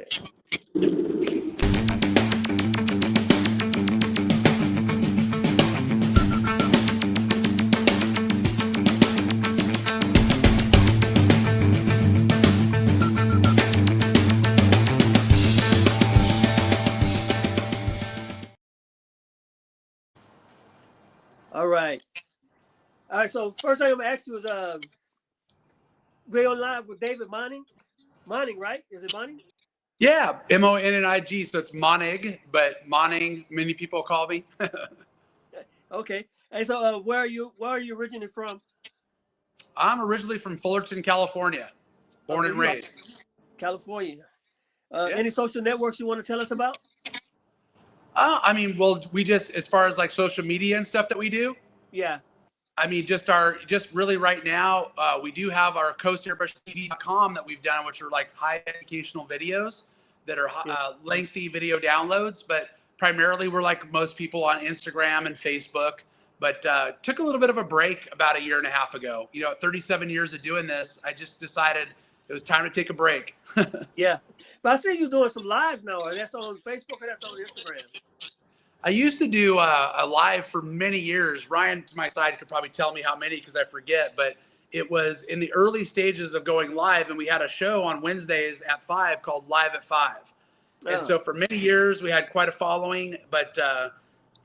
internet. All right. All right. So first thing I'm gonna ask you is, we're on live with David Monnig. Monnig, right? Is it Monnig? Yeah, Monnig. So it's Monnig, but Monnig, many people call me. Okay. And so, where are you originally from? I'm originally from Fullerton, California, born and raised. California. Yeah. Any social networks you want to tell us about? I mean, well, we just, as far as like social media and stuff that we do. Yeah. I mean, just really right now, we do have our coastairbrush.tv.com that we've done, which are like high educational videos that are lengthy video downloads. But primarily, we're like most people on Instagram and Facebook. But took a little bit of a break about a year and a half ago. You know, 37 years of doing this, I just decided it was time to take a break. Yeah, but I see you doing some live now. Or that's on Facebook or that's on Instagram? I used to do a live for many years. Ryan, to my side, could probably tell me how many because I forget. But it was in the early stages of going live, and we had a show on Wednesdays at 5 called Live at 5. Oh. And so for many years, we had quite a following, but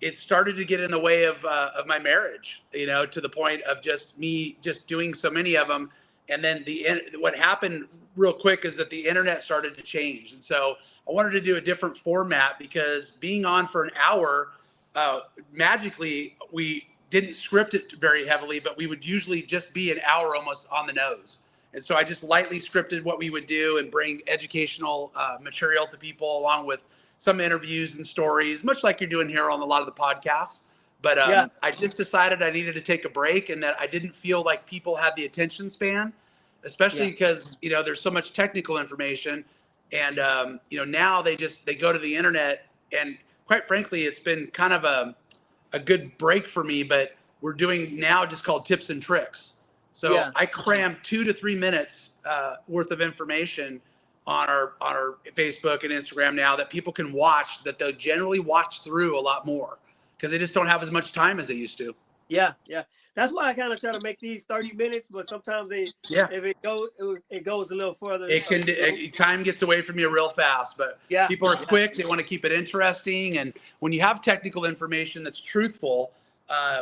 it started to get in the way of my marriage, you know, to the point of just me just doing so many of them. And then what happened real quick is that the internet started to change. And so I wanted to do a different format because being on for an hour, magically, we didn't script it very heavily, but we would usually just be an hour almost on the nose. And so I just lightly scripted what we would do and bring educational material to people along with some interviews and stories, much like you're doing here on a lot of the podcasts. But I just decided I needed to take a break and that I didn't feel like people had the attention span, especially because, you know, there's so much technical information. And, you know, now they go to the internet, and quite frankly, it's been kind of a good break for me, but we're doing now just called tips and tricks. So I cram 2 to 3 minutes worth of information on our Facebook and Instagram now that people can watch, that they'll generally watch through a lot more because they just don't have as much time as they used to. Yeah. That's why I kind of try to make these 30 minutes, but sometimes if it goes a little further. Time gets away from you real fast, but people are quick. They want to keep it interesting. And when you have technical information that's truthful,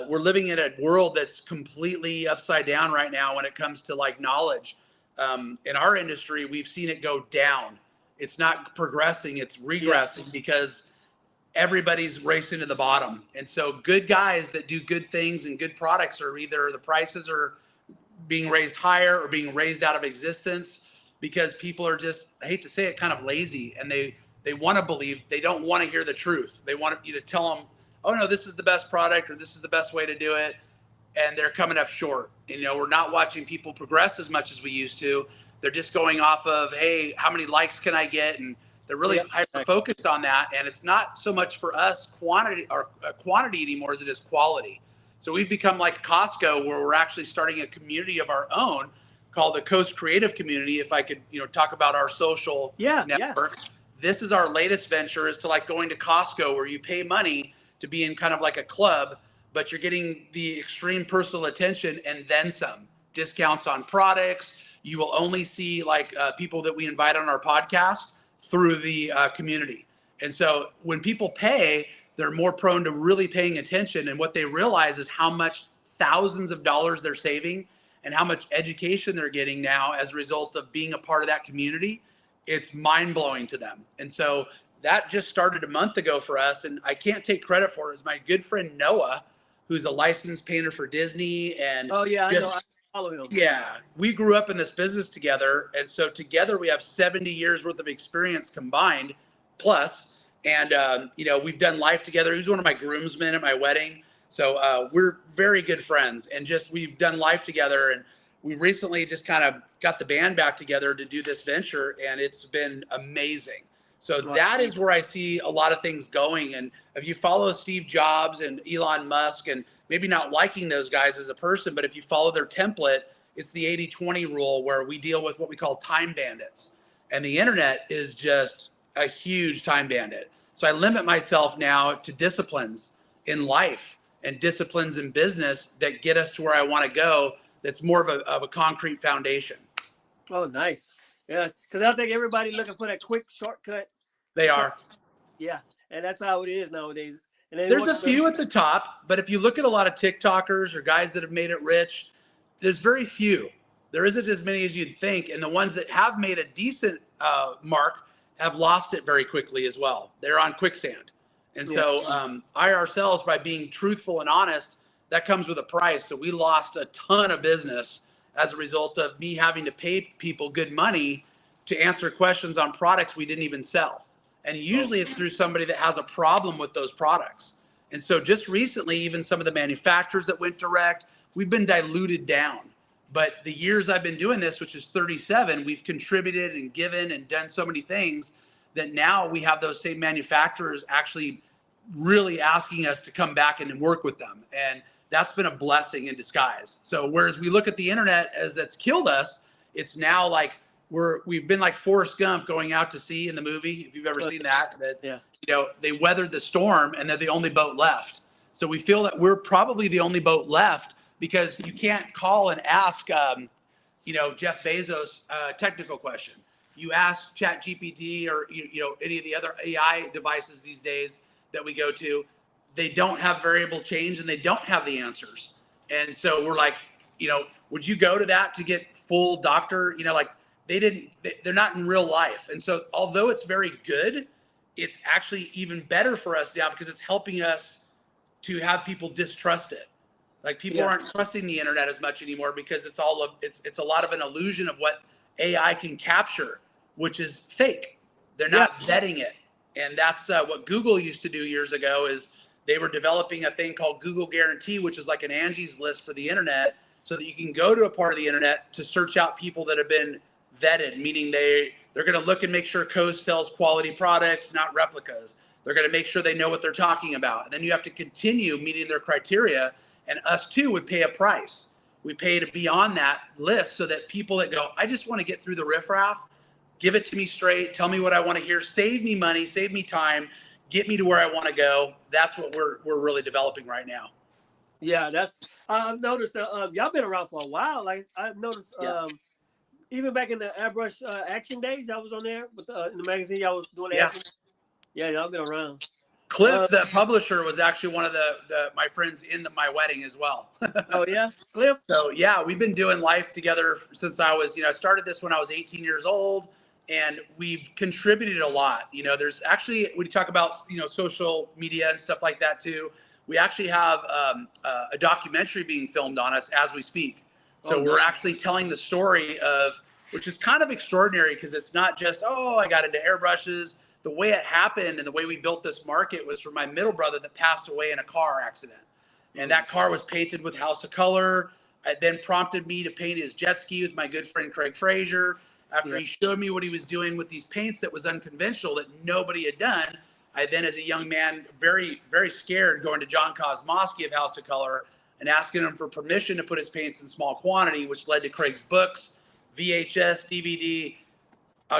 we're living in a world that's completely upside down right now when it comes to like knowledge. In our industry, we've seen it go down. It's not progressing, it's regressing because everybody's racing to the bottom. And so good guys that do good things and good products are either the prices are being raised higher or being raised out of existence because people are just, I hate to say it, kind of lazy, and they want to believe, they don't want to hear the truth. They want you to tell them, oh no, this is the best product or this is the best way to do it. And they're coming up short. And, you know, we're not watching people progress as much as we used to. They're just going off of, hey, how many likes can I get? And they're really hyper focused on that. And it's not so much for us quantity anymore as it is quality. So we've become like Costco, where we're actually starting a community of our own called the Coast Creative Community. If I could, you know, talk about our social network. This is our latest venture, is to like going to Costco, where you pay money to be in kind of like a club, but you're getting the extreme personal attention and then some. Discounts on products. You will only see like people that we invite on our podcast through the community. And so when people pay, they're more prone to really paying attention. And what they realize is how much thousands of dollars they're saving and how much education they're getting now as a result of being a part of that community. It's mind-blowing to them. And so that just started a month ago for us. And I can't take credit for it. It's my good friend Noah, who's a licensed painter for Disney. And I know. I follow him. Yeah, we grew up in this business together. And so together we have 70 years worth of experience combined plus. And, you know, we've done life together. He was one of my groomsmen at my wedding. So we're very good friends, and just we've done life together. And we recently just kind of got the band back together to do this venture, and it's been amazing. So that is where I see a lot of things going. And if you follow Steve Jobs and Elon Musk, and maybe not liking those guys as a person, but if you follow their template, it's the 80-20 rule, where we deal with what we call time bandits. And the internet is just a huge time bandit. So I limit myself now to disciplines in life and disciplines in business that get us to where I want to go. That's more of a concrete foundation. Oh, nice. Yeah, because I think everybody looking for that quick shortcut. They are. Yeah, and that's how it is nowadays. And there's a few at the top, but if you look at a lot of TikTokers or guys that have made it rich, there's very few. There isn't as many as you'd think. And the ones that have made a decent mark have lost it very quickly as well. They're on quicksand. And so I ourselves, by being truthful and honest, that comes with a price. So we lost a ton of business as a result of me having to pay people good money to answer questions on products we didn't even sell. And usually it's through somebody that has a problem with those products. And so just recently, even some of the manufacturers that went direct, we've been diluted down. But the years I've been doing this, which is 37, we've contributed and given and done so many things that now we have those same manufacturers actually really asking us to come back and work with them. And that's been a blessing in disguise. So whereas we look at the internet as that's killed us, it's now like we've been like Forrest Gump going out to sea in the movie. If you've ever seen that, you know, they weathered the storm and they're the only boat left. So we feel that we're probably the only boat left because you can't call and ask, you know, Jeff Bezos a technical question. You ask ChatGPT or, you know, any of the other AI devices these days that we go to, they don't have variable change and they don't have the answers. And so we're like, you know, would you go to that to get full doctor, you know, like they're not in real life. And so although it's very good, it's actually even better for us now because it's helping us to have people distrust it. Like people aren't trusting the internet as much anymore because it's a lot of an illusion of what AI can capture, which is fake. They're not vetting it. And that's what Google used to do years ago is they were developing a thing called Google Guarantee, which is like an Angie's List for the internet so that you can go to a part of the internet to search out people that have been vetted, meaning they're going to look and make sure Coase sells quality products, not replicas. They're going to make sure they know what they're talking about. And then you have to continue meeting their criteria. And us too would pay a price. We pay to be on that list so that people that go, I just want to get through the riffraff, give it to me straight, tell me what I want to hear, save me money, save me time, get me to where I want to go. That's what we're really developing right now. Yeah, I've noticed y'all been around for a while. Like I've noticed even back in the AIRBRUSH action days, y'all was on there with in the magazine. Y'all was doing the action. Yeah, y'all been around. Cliff, the publisher, was actually one of my friends in my wedding as well. Oh yeah, Cliff. So yeah, we've been doing life together since I was, I started this when I was 18 years old, and we've contributed a lot. There's actually, when you talk about, social media and stuff like that too, we actually have a documentary being filmed on us as we speak. So we're actually telling the story of, which is kind of extraordinary because it's not just, I got into airbrushes. The way it happened and the way we built this market was for my middle brother that passed away in a car accident. And that car was painted with House of Color. It then prompted me to paint his jet ski with my good friend Craig Frazier. After he showed me what he was doing with these paints that was unconventional, that nobody had done, I then, as a young man, very, very scared, going to John Kosmosky of House of Color and asking him for permission to put his paints in small quantity, which led to Craig's books, VHS, DVD,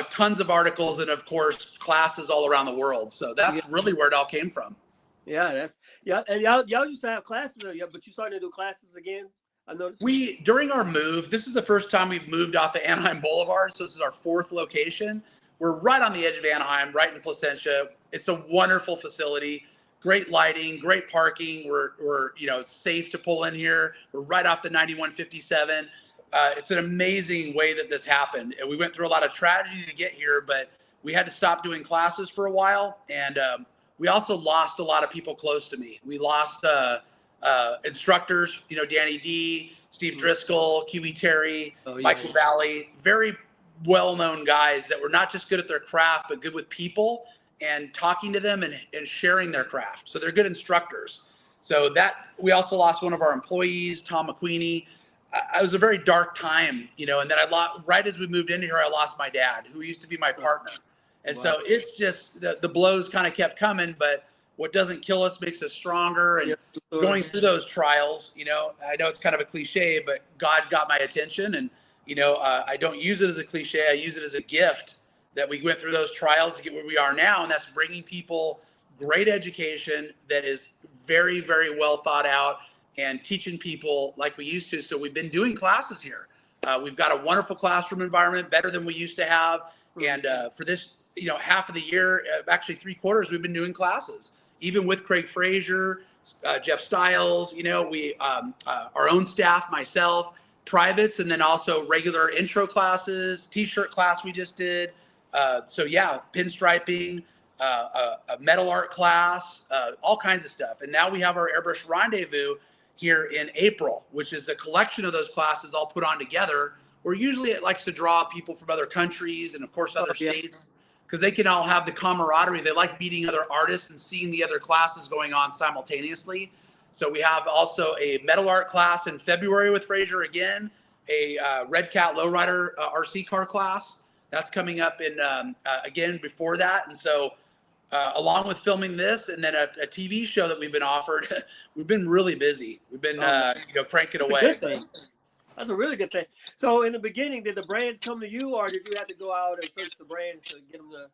tons of articles, and of course classes all around the world. So that's really where it all came from. And y'all used to have classes, but you started to do classes again. I know during our move, this is the first time we've moved off of Anaheim Boulevard, so this is our 4th location. We're right on the edge of Anaheim, right in Placentia. It's a wonderful facility, great lighting, great parking. We're it's safe to pull in here. We're right off the 9157. It's an amazing way that this happened. And we went through a lot of tragedy to get here, but we had to stop doing classes for a while. And we also lost a lot of people close to me. We lost instructors, Danny D, Steve Driscoll, QE Terry, Michael Valley, very well-known guys that were not just good at their craft, but good with people and talking to them and sharing their craft. So they're good instructors. So that we also lost one of our employees, Tom McQueenie. It was a very dark time, and then right as we moved into here, I lost my dad, who used to be my partner. And so it's just the blows kind of kept coming, but what doesn't kill us makes us stronger. And going through those trials, I know it's kind of a cliche, but God got my attention, and, I don't use it as a cliche. I use it as a gift that we went through those trials to get where we are now. And that's bringing people great education that is very, very well thought out and teaching people like we used to. So we've been doing classes here. We've got a wonderful classroom environment, better than we used to have. And for this, half of the year, actually 3/4, we've been doing classes, even with Craig Frazier, Jeff Stiles, we, our own staff, myself, privates, and then also regular intro classes, t-shirt class we just did. So yeah, pinstriping, a metal art class, all kinds of stuff. And now we have our Airbrush Rendezvous here in April, which is a collection of those classes all put on together, where usually it likes to draw people from other countries and of course other states, because they can all have the camaraderie. They like meeting other artists and seeing the other classes going on simultaneously. So we have also a metal art class in February with Frazier again, a Red Cat Lowrider RC car class. That's coming up in again before that. And so along with filming this and then a TV show that we've been offered, we've been really busy. We've been cranking away. That's a really good thing. So in the beginning, did the brands come to you, or did you have to go out and search the brands to get them to?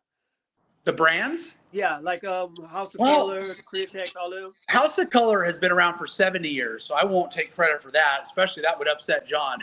The brands? Yeah, like House of Color, Createx, all of them. House of Color has been around for 70 years, so I won't take credit for that. Especially that would upset John.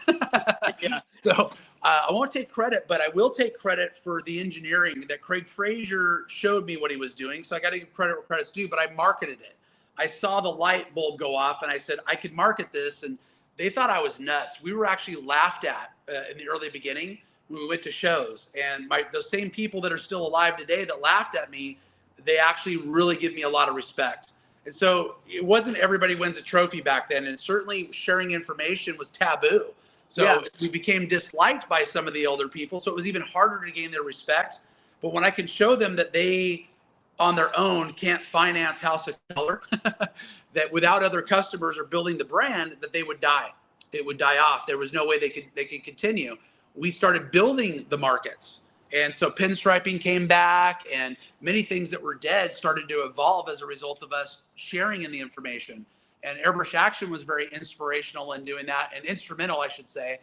Yeah. So I won't take credit, but I will take credit for the engineering that Craig Frazier showed me what he was doing. So I got to give credit where credit's due, but I marketed it. I saw the light bulb go off, and I said I could market this, and they thought I was nuts. We were actually laughed at in the early beginning when we went to shows. And those same people that are still alive today that laughed at me, they actually really give me a lot of respect. And so it wasn't everybody wins a trophy back then. And certainly sharing information was taboo. So we became disliked by some of the older people. So it was even harder to gain their respect. But when I can show them that they, on their own, can't finance House of Color, that without other customers or building the brand, that they would die. It would die off. There was no way they could continue. We started building the markets. And so pinstriping came back, and many things that were dead started to evolve as a result of us sharing in the information. And Airbrush Action was very inspirational in doing that, and instrumental, I should say.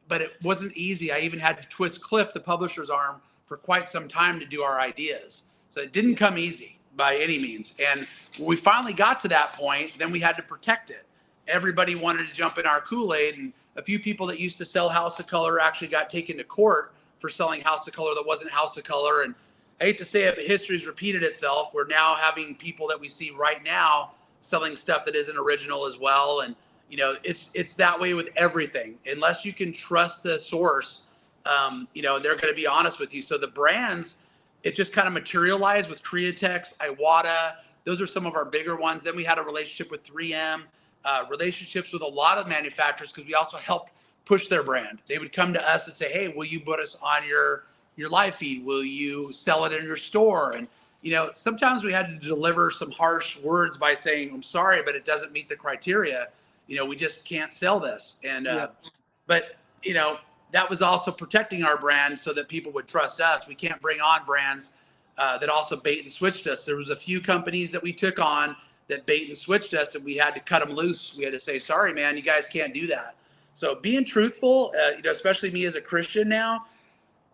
But it wasn't easy. I even had to twist Cliff, the publisher's arm, for quite some time to do our ideas. So it didn't come easy by any means. And when we finally got to that point, then we had to protect it. Everybody wanted to jump in our Kool-Aid, and a few people that used to sell House of Color actually got taken to court for selling House of Color that wasn't House of Color. And I hate to say it, but history's repeated itself. We're now having people that we see right now selling stuff that isn't original as well. And it's that way with everything. Unless you can trust the source, they're going to be honest with you. So the brands, it just kind of materialized with Createx, Iwata. Those are some of our bigger ones. Then we had a relationship with 3M, relationships with a lot of manufacturers, because we also helped push their brand. They would come to us and say, hey, will you put us on your live feed? Will you sell it in your store? And sometimes we had to deliver some harsh words by saying, I'm sorry, but it doesn't meet the criteria. We just can't sell this. And but that was also protecting our brand so that people would trust us. We can't bring on brands that also bait and switched us. There was a few companies that we took on that bait and switched us, and we had to cut them loose. We had to say, sorry, man, you guys can't do that. So being truthful, especially me as a Christian now,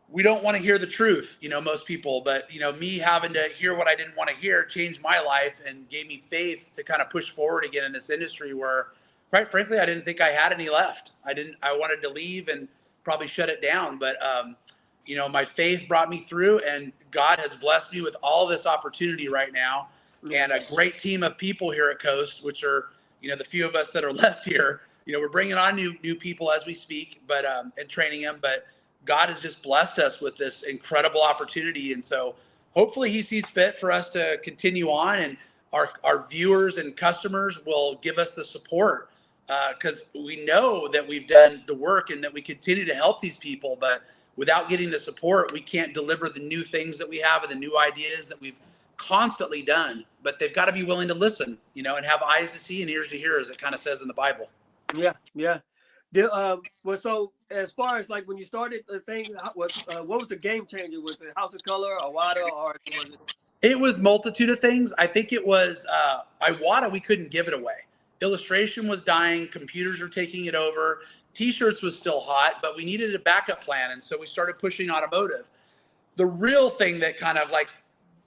we don't want to hear the truth, most people, but me having to hear what I didn't want to hear changed my life and gave me faith to kind of push forward again in this industry where, quite frankly, I didn't think I had any left. I wanted to leave and probably shut it down, but my faith brought me through, and God has blessed me with all this opportunity right now, and a great team of people here at Coast, which are the few of us that are left here. We're bringing on new people as we speak, but and training them, but God has just blessed us with this incredible opportunity. And so hopefully he sees fit for us to continue on, and our viewers and customers will give us the support, because we know that we've done the work and that we continue to help these people. But without getting the support, we can't deliver the new things that we have and the new ideas that we've constantly done. But they've got to be willing to listen, and have eyes to see and ears to hear, as it kind of says in the Bible. Yeah. Well, so as far as like when you started the thing, what was the game changer? Was it House of Color, Iwata, or was it? It was multitude of things. I think it was Iwata. We couldn't give it away. Illustration was dying. Computers were taking it over. T-shirts was still hot, but we needed a backup plan, and so we started pushing automotive. the real thing that kind of like,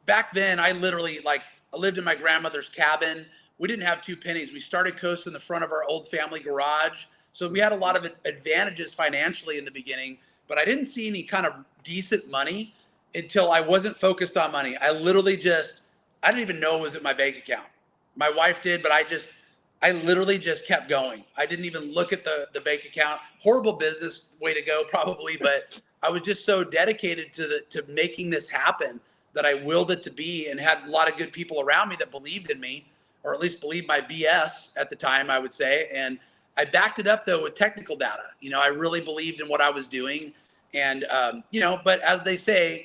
back then, I literally I lived in my grandmother's cabin. We didn't have 2 pennies. We started Coast in the front of our old family garage. So we had a lot of advantages financially in the beginning, but I didn't see any kind of decent money until I wasn't focused on money. I literally I didn't even know it was in my bank account. My wife did, but I literally just kept going. I didn't even look at the bank account. Horrible business way to go, probably, but I was just so dedicated to making this happen that I willed it to be, and had a lot of good people around me that believed in me, or at least believed my BS at the time, I would say. And I backed it up though with technical data. I really believed in what I was doing. And, but as they say,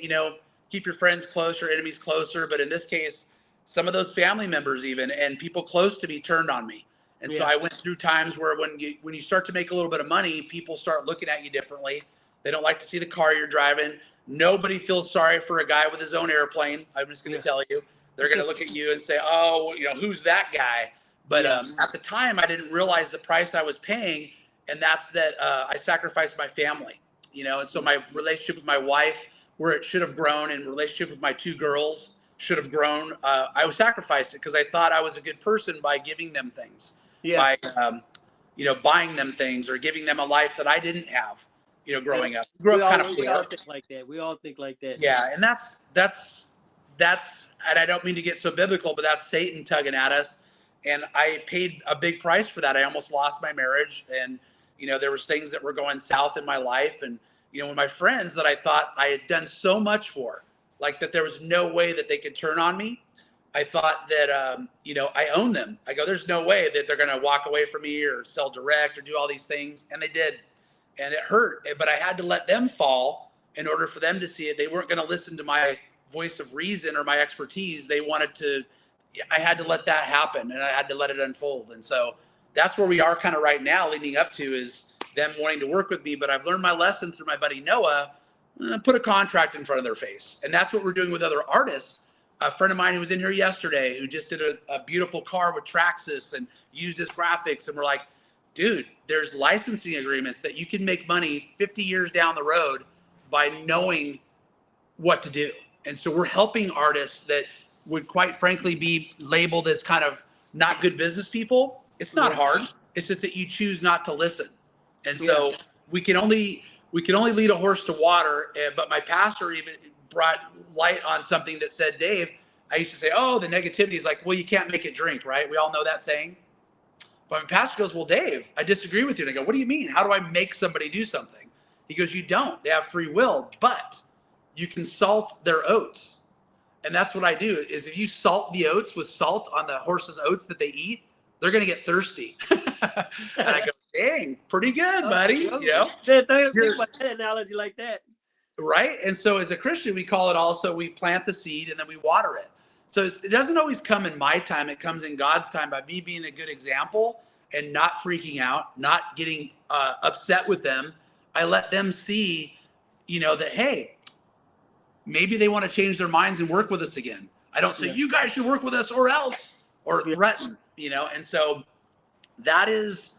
keep your friends closer, enemies closer. But in this case, some of those family members even, and people close to me turned on me. And so I went through times where when you start to make a little bit of money, people start looking at you differently. They don't like to see the car you're driving. Nobody feels sorry for a guy with his own airplane. I'm just going to tell you. They're going to look at you and say, oh, who's that guy? But at the time, I didn't realize the price I was paying. And that's that I sacrificed my family, and so my relationship with my wife, where it should have grown, and relationship with my 2 girls should have grown. I sacrificed it because I thought I was a good person by giving them things, by, buying them things or giving them a life that I didn't have. Growing up, we all think like that. We all think like that. Yeah, and that's, and I don't mean to get so biblical, but that's Satan tugging at us. And I paid a big price for that. I almost lost my marriage, and there was things that were going south in my life. And when my friends that I thought I had done so much for, like that there was no way that they could turn on me, I thought that I own them. I go, there's no way that they're going to walk away from me or sell direct or do all these things, and they did. And it hurt, but I had to let them fall in order for them to see it. They weren't going to listen to my voice of reason or my expertise. They wanted to, I had to let that happen, and I had to let it unfold. And so that's where we are kind of right now, leading up to, is them wanting to work with me. But I've learned my lesson through my buddy Noah. Put a contract in front of their face. And that's what we're doing with other artists. A friend of mine who was in here yesterday, who just did a beautiful car with Traxxas and used his graphics. And we're like, dude, there's licensing agreements that you can make money 50 years down the road by knowing what to do. And so we're helping artists that would quite frankly be labeled as kind of not good business people. It's not hard. It's just that you choose not to listen. And so we can only lead a horse to water. But my pastor even brought light on something that said, Dave, I used to say, oh, the negativity is like, well, you can't make it drink, right? We all know that saying. But my pastor goes, well, Dave, I disagree with you. And I go, what do you mean? How do I make somebody do something? He goes, you don't. They have free will, but you can salt their oats. And that's what I do, is if you salt the oats with salt on the horse's oats that they eat, they're going to get thirsty. And I go, dang, pretty good, buddy. Think about that analogy like that. Right? And so as a Christian, we call it also, we plant the seed and then we water it. So it doesn't always come in my time. It comes in God's time by me being a good example and not freaking out, not getting upset with them. I let them see, that, hey, maybe they want to change their minds and work with us again. I don't say, you guys should work with us or else, or threaten, And so that is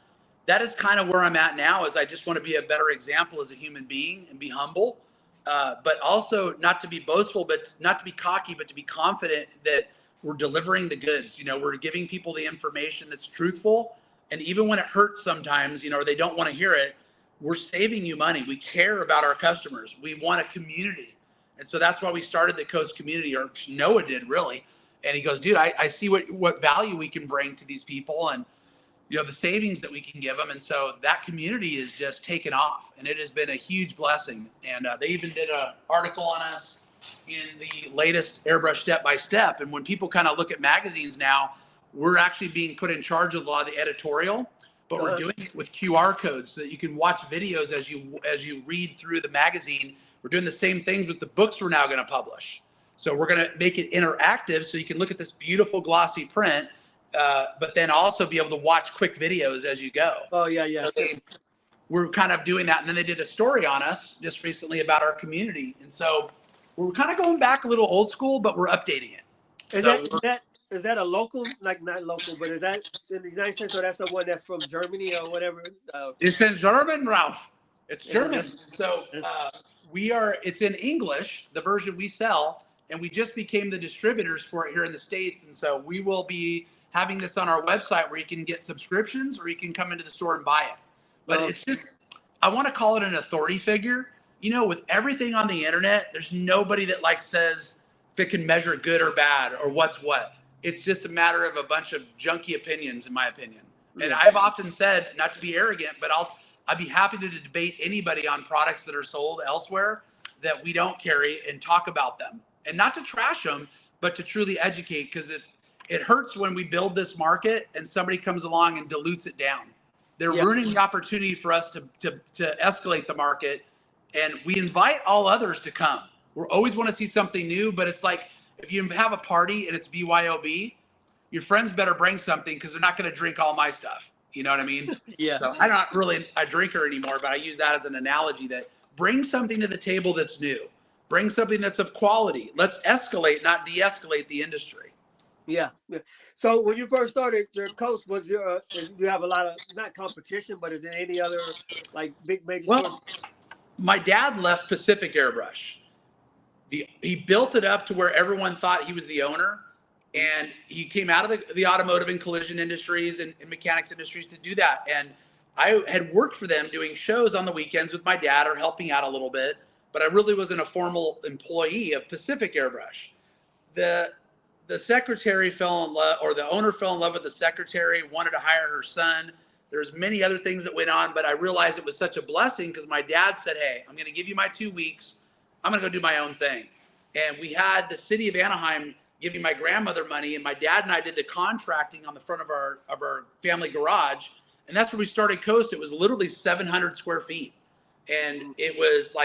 kind of where I'm at now, is I just want to be a better example as a human being and be humble. But also not to be boastful, but not to be cocky, but to be confident that we're delivering the goods. We're giving people the information that's truthful. And even when it hurts sometimes, or they don't want to hear it, we're saving you money. We care about our customers. We want a community. And so that's why we started the Coast community, or Noah did really. And he goes, dude, I see what value we can bring to these people, and the savings that we can give them. And so that community is just taken off, and it has been a huge blessing. And they even did an article on us in the latest AIRBRUSH Step by Step. And when people kind of look at magazines now, we're actually being put in charge of a lot of the editorial, but we're doing it with QR codes so that you can watch videos as you read through the magazine. We're doing the same things with the books we're now going to publish. So we're going to make it interactive so you can look at this beautiful glossy print, but then also be able to watch quick videos as you go. Oh, yeah. So we're kind of doing that. And then they did a story on us just recently about our community. And so we're kind of going back a little old school, but we're updating it. Is that a local, like not local, but is that in the United States, or that's the one that's from Germany or whatever? It's in German, Ralph. It's German. So It's in English, the version we sell, and we just became the distributors for it here in the States. And so we will be having this on our website where you can get subscriptions or you can come into the store and buy it. But it's just, I want to call it an authority figure. You know, with everything on the internet, there's nobody that says that can measure good or bad or what's what. It's just a matter of a bunch of junky opinions, in my opinion. And I've often said, not to be arrogant, but I'd be happy to debate anybody on products that are sold elsewhere that we don't carry and talk about them. And not to trash them, but to truly educate, because it hurts when we build this market and somebody comes along and dilutes it down. They're ruining the opportunity for us to escalate the market. And we invite all others to come. We always want to see something new, but it's like if you have a party and it's BYOB, your friends better bring something because they're not going to drink all my stuff. You know what I mean? Yeah. So I'm not really a drinker anymore, but I use that as an analogy that bring something to the table that's new. Bring something that's of quality. Let's escalate, not de-escalate the industry. Yeah. So when you first started your coach, was you have a lot of, not competition, but is there any other big major stores? My dad left Pacific Airbrush. He built it up to where everyone thought he was the owner, and he came out of the automotive and collision industries and mechanics industries to do that. And I had worked for them doing shows on the weekends with my dad or helping out a little bit, but I really wasn't a formal employee of Pacific Airbrush. The secretary fell in love, or the owner fell in love with the secretary, wanted to hire her son. There's many other things that went on, but I realized it was such a blessing because my dad said, hey, I'm going to give you my 2 weeks. I'm going to go do my own thing. And we had the city of Anaheim giving my grandmother money, and my dad and I did the contracting on the front of our family garage. And that's where we started Coast. It was literally 700 square feet. And it was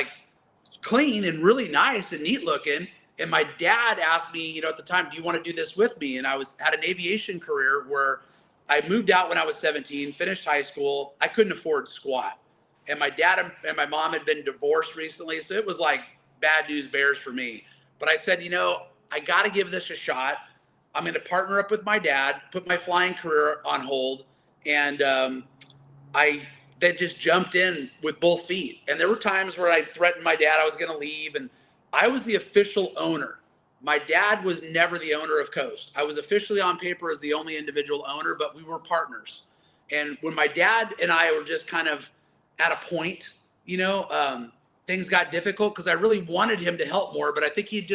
clean and really nice and neat looking. And my dad asked me, at the time, do you want to do this with me? And I had an aviation career where I moved out when I was 17, finished high school. I couldn't afford squat. And my dad and my mom had been divorced recently. So it was bad news bears for me. But I said, I got to give this a shot. I'm going to partner up with my dad, put my flying career on hold. And I then just jumped in with both feet. And there were times where I threatened my dad I was going to leave. And I was the official owner. My dad was never the owner of Coast. I was officially on paper as the only individual owner, but we were partners. And when my dad and I were just kind of at a point, things got difficult because I really wanted him to help more, but I think he'd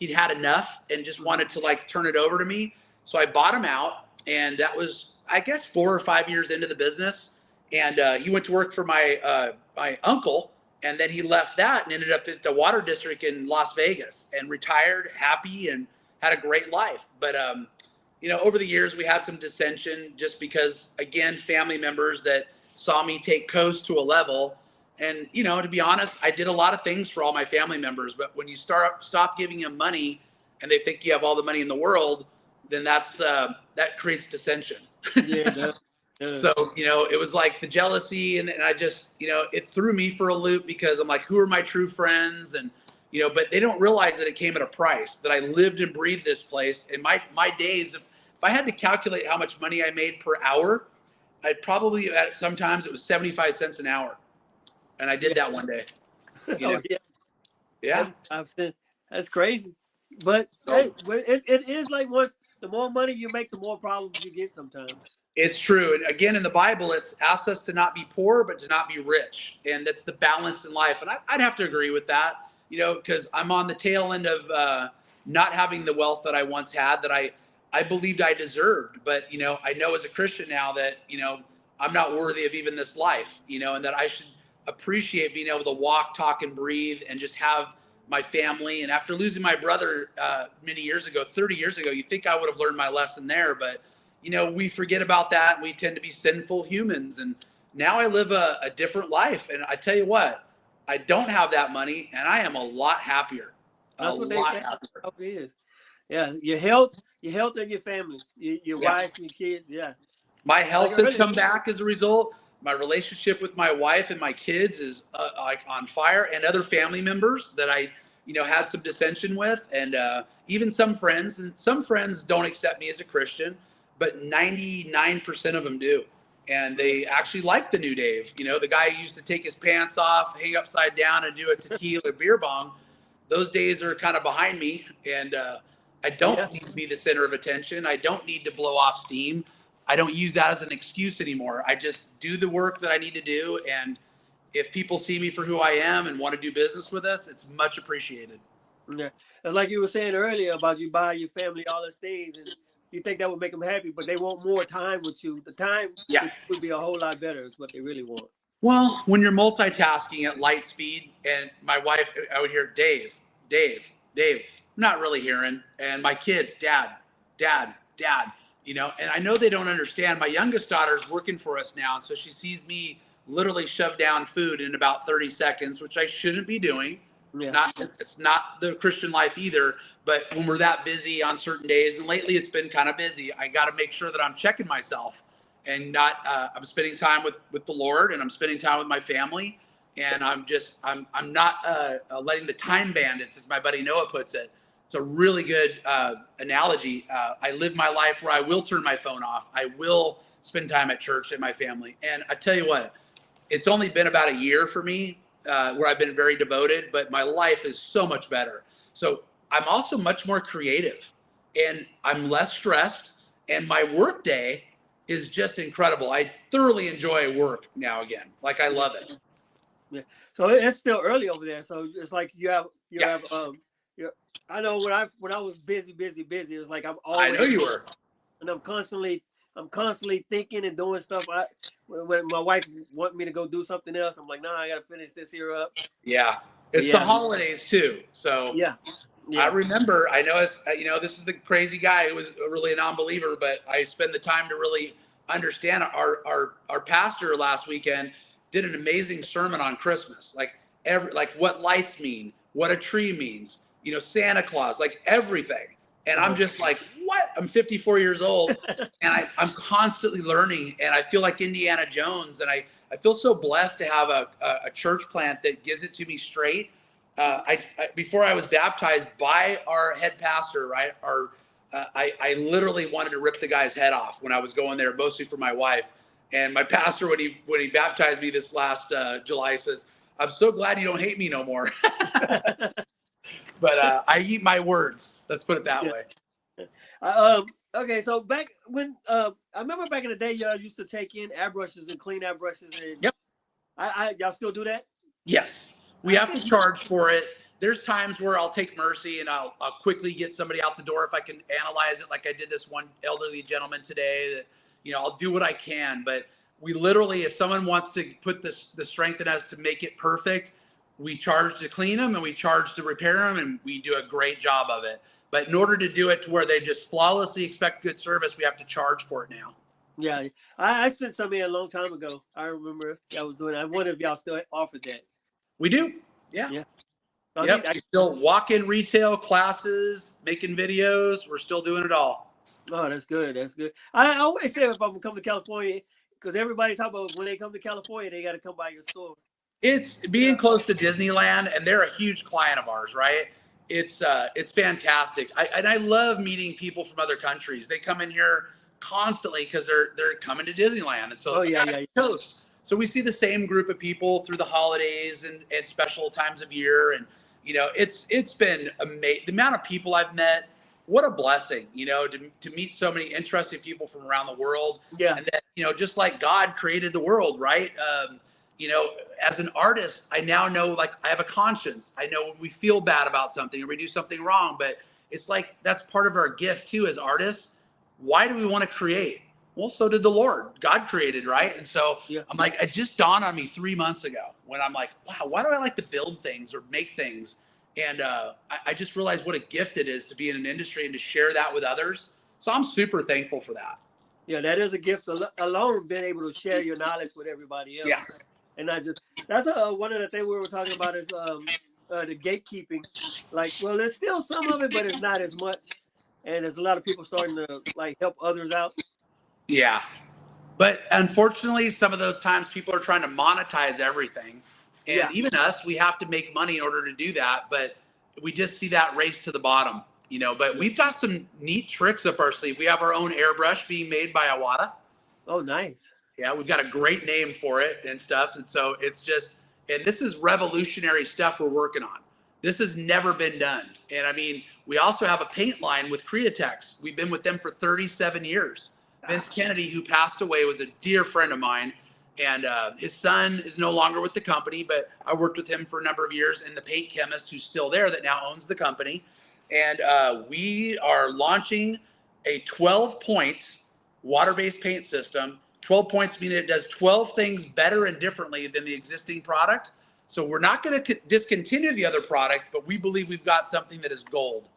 had enough and just wanted to turn it over to me. So I bought him out, and that was, I guess, 4 or 5 years into the business. And he went to work for my uncle. And then he left that and ended up at the water district in Las Vegas and retired happy and had a great life. But, over the years, we had some dissension just because, again, family members that saw me take Coast to a level. And, to be honest, I did a lot of things for all my family members. But when you stop giving them money and they think you have all the money in the world, then that creates dissension. Yeah. So, it was the jealousy and I just, it threw me for a loop because I'm who are my true friends? And, but they don't realize that it came at a price, that I lived and breathed this place. And my days, if I had to calculate how much money I made per hour, I'd probably, sometimes it was 75 cents an hour. And I did that one day. Yeah. That's crazy. But hey, it is once the more money you make, the more problems you get sometimes. It's true. And again, in the Bible, it's asked us to not be poor, but to not be rich. And that's the balance in life. And I'd have to agree with that, because I'm on the tail end of not having the wealth that I once had that I believed I deserved. But, I know as a Christian now that, I'm not worthy of even this life, and that I should appreciate being able to walk, talk, and breathe and just have my family. And after losing my brother many years ago, 30 years ago, you think I would have learned my lesson there. But, we forget about that. We tend to be sinful humans. And now I live a different life. And I tell you what, I don't have that money and I am a lot happier. That's what they say. It is. Yeah. Your health and your family, your wife and your kids. Yeah. My health has come back as a result. My relationship with my wife and my kids is on fire, and other family members that I, had some dissension with, and even some friends. And some friends don't accept me as a Christian, but 99% of them do. and they actually like the new Dave. You know, the guy who used to take his pants off, hang upside down, and do a tequila beer bong. Those days are kind of behind me, and I don't need to be the center of attention. I don't need to blow off steam. I don't use that as an excuse anymore. I just do the work that I need to do, and if people see me for who I am and want to do business with us, it's much appreciated. Yeah, and like you were saying earlier about you buy your family all these things, and you think that would make them happy, but they want more time with you. The time would be a whole lot better is what they really want. Well, when you're multitasking at light speed, and my wife, I would hear, Dave, Dave, Dave, I'm not really hearing. And my kids, Dad, Dad, Dad, you know, and I know they don't understand. My youngest daughter's working for us now. So she sees me literally shove down food in about 30 seconds, which I shouldn't be doing. Yeah. It's not the Christian life either, but when we're that busy on certain days, and lately it's been kind of busy, I got to make sure that I'm checking myself and not, I'm spending time with the Lord, and I'm spending time with my family, and I'm not letting the time bandits, as my buddy Noah puts it. It's a really good analogy. I live my life where I will turn my phone off. I will spend time at church and my family. And I tell you what, it's only been about a year for me where I've been very devoted, but my life is so much better. So I'm also much more creative, and I'm less stressed, and my work day is just incredible. I thoroughly enjoy work now again. Like, I love it. Yeah. So it's still early over there. So it's like you have I know when I was busy, it was like I'm always. I know you were. And I'm constantly thinking and doing stuff. When my wife want me to go do something else, I'm like, nah, I gotta finish this here up. Yeah, it's the holidays too. So yeah. I remember. I know, this is the crazy guy who was really a non-believer, but I spend the time to really understand. Our pastor last weekend did an amazing sermon on Christmas, like what lights mean, what a tree means, Santa Claus, like everything. And I'm just like, what? I'm 54 years old, and I'm constantly learning, and I feel like Indiana Jones, and I feel so blessed to have a church plant that gives it to me straight. Before I was baptized by our head pastor, right? I literally wanted to rip the guy's head off when I was going there, mostly for my wife. And my pastor, when he baptized me this last July, says, "I'm so glad you don't hate me no more." But I eat my words. Let's put it that way. Okay, so back when I remember back in the day, y'all used to take in airbrushes and clean airbrushes. And yep. Y'all still do that? Yes. We have to charge for it. There's times where I'll take mercy and I'll quickly get somebody out the door if I can analyze it, like I did this one elderly gentleman today. That I'll do what I can. But we literally, if someone wants to put the strength in us to make it perfect, we charge to clean them and we charge to repair them, and we do a great job of it. But in order to do it to where they just flawlessly expect good service, we have to charge for it now. Yeah, I sent something a long time ago. I remember I was doing it. I wonder if y'all still offered that. We do. Yeah. Yeah. Yep. We still walk-in retail classes, making videos. We're still doing it all. Oh, that's good. That's good. I always say if I'm coming to California, because everybody talk about when they come to California, they got to come by your store. It's being close to Disneyland, and they're a huge client of ours, right? It's fantastic. I love meeting people from other countries. They come in here constantly because they're coming to Disneyland, and so coast. So we see the same group of people through the holidays and special times of year, and it's been amazing. The amount of people I've met, what a blessing, to meet so many interesting people from around the world. Yeah, and that just like God created the world, right? As an artist, I now know, like, I have a conscience. I know when we feel bad about something or we do something wrong, but it's like that's part of our gift too as artists. Why do we want to create? Well, so did the Lord. God created, right? And so I'm like, it just dawned on me 3 months ago when I'm like, wow, why do I like to build things or make things? And I just realized what a gift it is to be in an industry and to share that with others. So I'm super thankful for that. Yeah, that is a gift alone, being able to share your knowledge with everybody else. Yeah. And that's one of the things we were talking about is the gatekeeping. Like, well, there's still some of it, but it's not as much. And there's a lot of people starting to help others out. Yeah. But unfortunately, some of those times people are trying to monetize everything. And even us, we have to make money in order to do that. But we just see that race to the bottom, But we've got some neat tricks up our sleeve. We have our own airbrush being made by Awada. Oh, nice. Yeah, we've got a great name for it and stuff. And so it's just, and this is revolutionary stuff we're working on. This has never been done. And I mean, we also have a paint line with Createx. We've been with them for 37 years. Vince Kennedy, who passed away, was a dear friend of mine. And his son is no longer with the company, but I worked with him for a number of years, and the paint chemist who's still there that now owns the company. And we are launching a 12-point water-based paint system. 12 points meaning it does 12 things better and differently than the existing product. So we're not going to discontinue the other product, but we believe we've got something that is gold.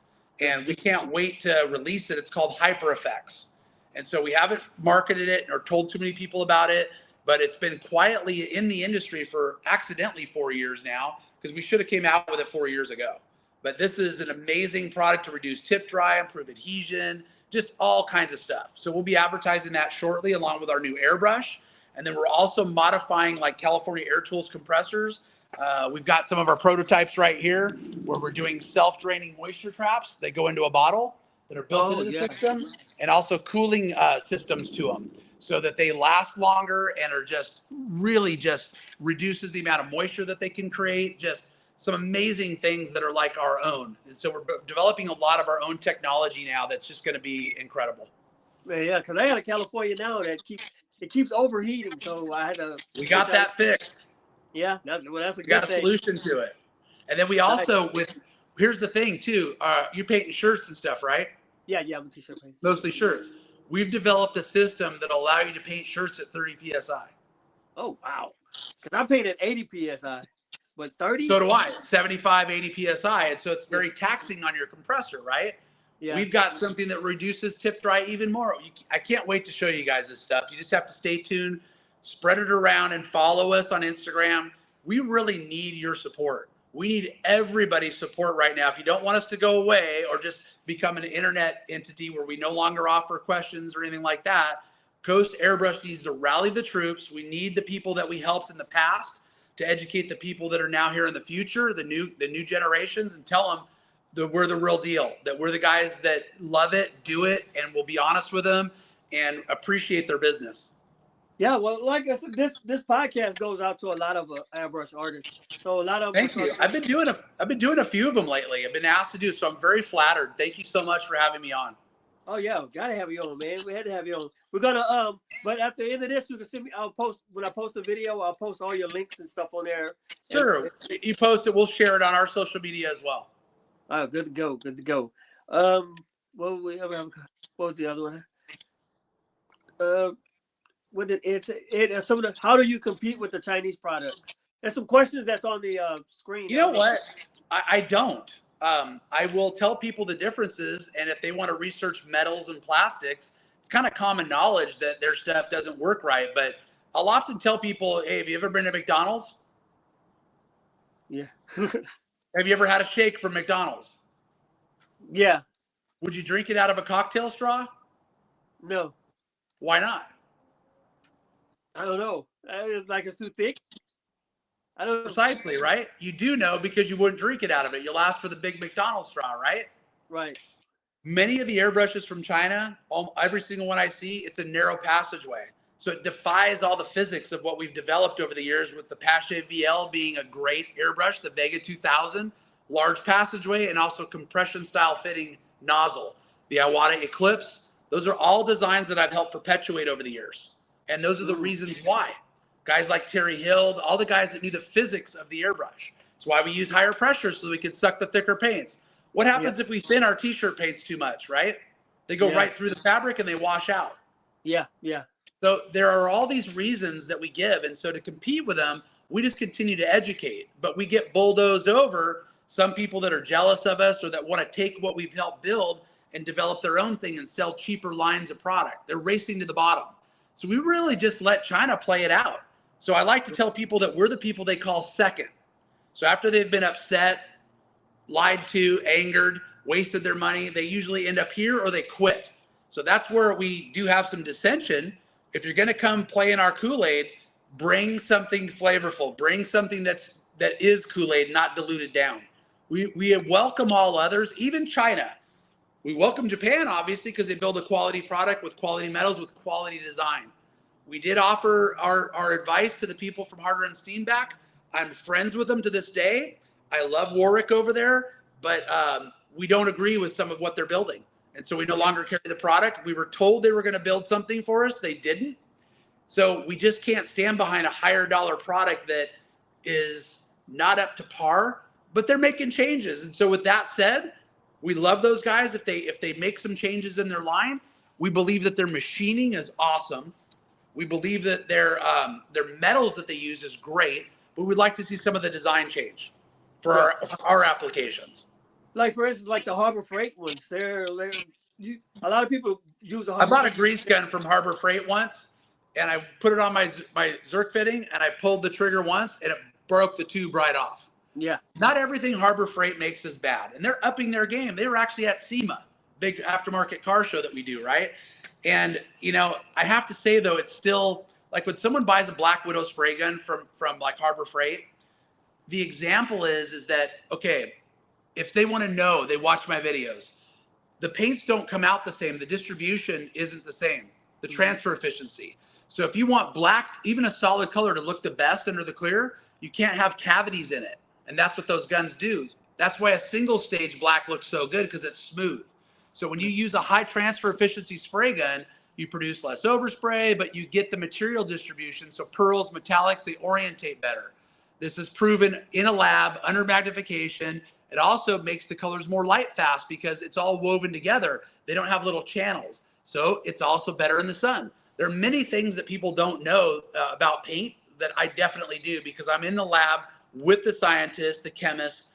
And we can't wait to release it. It's called Hyper Effects. And so we haven't marketed it or told too many people about it, but it's been quietly in the industry for accidentally 4 years now, because we should have came out with it 4 years ago. But this is an amazing product to reduce tip dry, improve adhesion, just all kinds of stuff. So we'll be advertising that shortly along with our new AIRBRUSH. And then we're also modifying like California Air Tools compressors. We've got some of our prototypes right here where we're doing self-draining moisture traps. They go into a bottle that are built into the system, and also cooling systems to them so that they last longer and are just really just reduces the amount of moisture that they can create. Just some amazing things that are like our own. And so we're developing a lot of our own technology now that's just going to be incredible. Yeah, because I got a California now that keeps overheating, so I had to. We got that fixed. Yeah, that's a good got a solution to it. And then we also here's the thing too. You're painting shirts and stuff, right? Yeah, I'm a t-shirt painter. Mostly shirts. We've developed a system that allow you to paint shirts at 30 psi. Oh wow! Because I paint at 80 psi. But 30? So do I, 75, 80 PSI. And so it's very taxing on your compressor, right? Yeah. We've got something that reduces tip dry even more. I can't wait to show you guys this stuff. You just have to stay tuned, spread it around, and follow us on Instagram. We really need your support. We need everybody's support right now. If you don't want us to go away or just become an internet entity where we no longer offer questions or anything like that, Coast Airbrush needs to rally the troops. We need the people that we helped in the past to educate the people that are now here in the future, the new generations, and tell them that we're the real deal, that we're the guys that love it, do it, and we'll be honest with them and appreciate their business. Yeah, well, like I said, this podcast goes out to a lot of airbrush artists. So a lot of thank you. I've been doing a few of them lately. I've been asked to do, so I'm very flattered. Thank you so much for having me on. Oh yeah, gotta have you on, man. We had to have you on. We're gonna but at the end of this, you can send me. When I post the video, I'll post all your links and stuff on there. Sure, you post it, we'll share it on our social media as well. Oh, good to go. Good to go. What was the other one? What did it say? Some of the, how do you compete with the Chinese products? There's some questions that's on the screen. You know what? I don't. I will tell people the differences, and if they want to research metals and plastics, it's kind of common knowledge that their stuff doesn't work right. But I'll often tell people, hey, have you ever been to McDonald's? Yeah. Have you ever had a shake from McDonald's? Yeah. Would you drink it out of a cocktail straw? No. Why not? I don't know. Like it's too thick. I don't know. Precisely, right? You do know because you wouldn't drink it out of it. You'll ask for the big McDonald's straw, right? Right. Many of the airbrushes from China, every single one I see, it's a narrow passageway. So it defies all the physics of what we've developed over the years, with the Pache VL being a great airbrush, the Vega 2000, large passageway, and also compression style fitting nozzle. The Iwata Eclipse, those are all designs that I've helped perpetuate over the years. And those are the reasons why. Guys like Terry Hill, all the guys that knew the physics of the airbrush. That's why we use higher pressure so we can suck the thicker paints. What happens if we thin our t-shirt paints too much, right? They go right through the fabric and they wash out. Yeah. So there are all these reasons that we give. And so to compete with them, we just continue to educate. But we get bulldozed over some people that are jealous of us or that want to take what we've helped build and develop their own thing and sell cheaper lines of product. They're racing to the bottom. So we really just let China play it out. So I like to tell people that we're the people they call second. So after they've been upset, lied to, angered, wasted their money, they usually end up here or they quit. So that's where we do have some dissension. If you're going to come play in our Kool-Aid, bring something flavorful, bring something that is Kool-Aid, not diluted down. We welcome all others, even China. We welcome Japan, obviously, because they build a quality product with quality metals, with quality design. We did offer our advice to the people from Harder and Steenback. I'm friends with them to this day. I love Warwick over there, but we don't agree with some of what they're building. And so we no longer carry the product. We were told they were going to build something for us. They didn't. So we just can't stand behind a higher dollar product that is not up to par, but they're making changes. And so with that said, we love those guys. If they make some changes in their line, we believe that their machining is awesome. We believe that their metals that they use is great, but we'd like to see some of the design change for our applications. Like for instance, like the Harbor Freight ones, a lot of people use a Harbor I bought a Freight. grease gun from Harbor Freight once, and I put it on my Zerk fitting, and I pulled the trigger once, and it broke the tube right off. Yeah. Not everything Harbor Freight makes is bad, and they're upping their game. They were actually at SEMA, big aftermarket car show that we do, right? And I have to say though, it's still like when someone buys a Black Widow spray gun from like Harbor Freight, the example is that, okay, if they want to know, they watch my videos. The paints don't come out the same. The distribution isn't the same. The transfer efficiency. So if you want black, even a solid color to look the best under the clear, you can't have cavities in it. And that's what those guns do. That's why a single stage black looks so good, because it's smooth. So when you use a high transfer efficiency spray gun, you produce less overspray, but you get the material distribution. So pearls, metallics, they orientate better. This is proven in a lab under magnification. It also makes the colors more light fast because it's all woven together. They don't have little channels. So it's also better in the sun. There are many things that people don't know about paint that I definitely do, because I'm in the lab with the scientists, the chemists,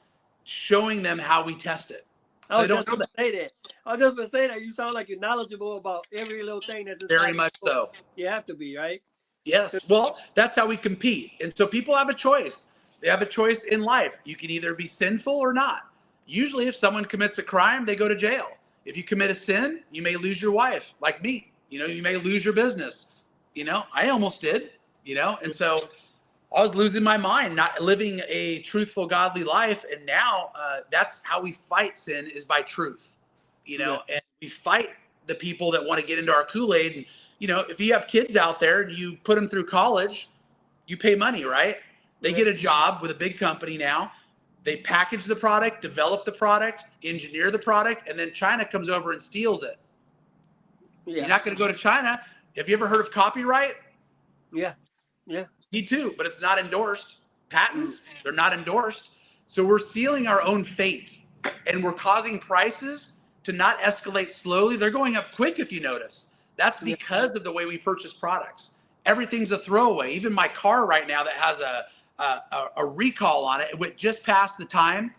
showing them how we test it. I was just going to say that. I was just going to say that. You sound like you're knowledgeable about every little thing that's inside. Very much so. You have to be, right? Yes. Well, that's how we compete. And so people have a choice. They have a choice in life. You can either be sinful or not. Usually if someone commits a crime, they go to jail. If you commit a sin, you may lose your wife, like me. You may lose your business. I almost did, and so I was losing my mind, not living a truthful, godly life. And now that's how we fight sin, is by truth, and we fight the people that want to get into our Kool-Aid. And, if you have kids out there and you put them through college, you pay money, right? They get a job with a big company now. They package the product, develop the product, engineer the product, and then China comes over and steals it. Yeah. You're not going to go to China. Have you ever heard of copyright? Yeah. Me too, but it's not endorsed. Patents, they're not endorsed. So we're stealing our own fate, and we're causing prices to not escalate slowly. They're going up quick, if you notice. That's because of the way we purchase products. Everything's a throwaway. Even my car right now that has a recall on it, it went just past the time,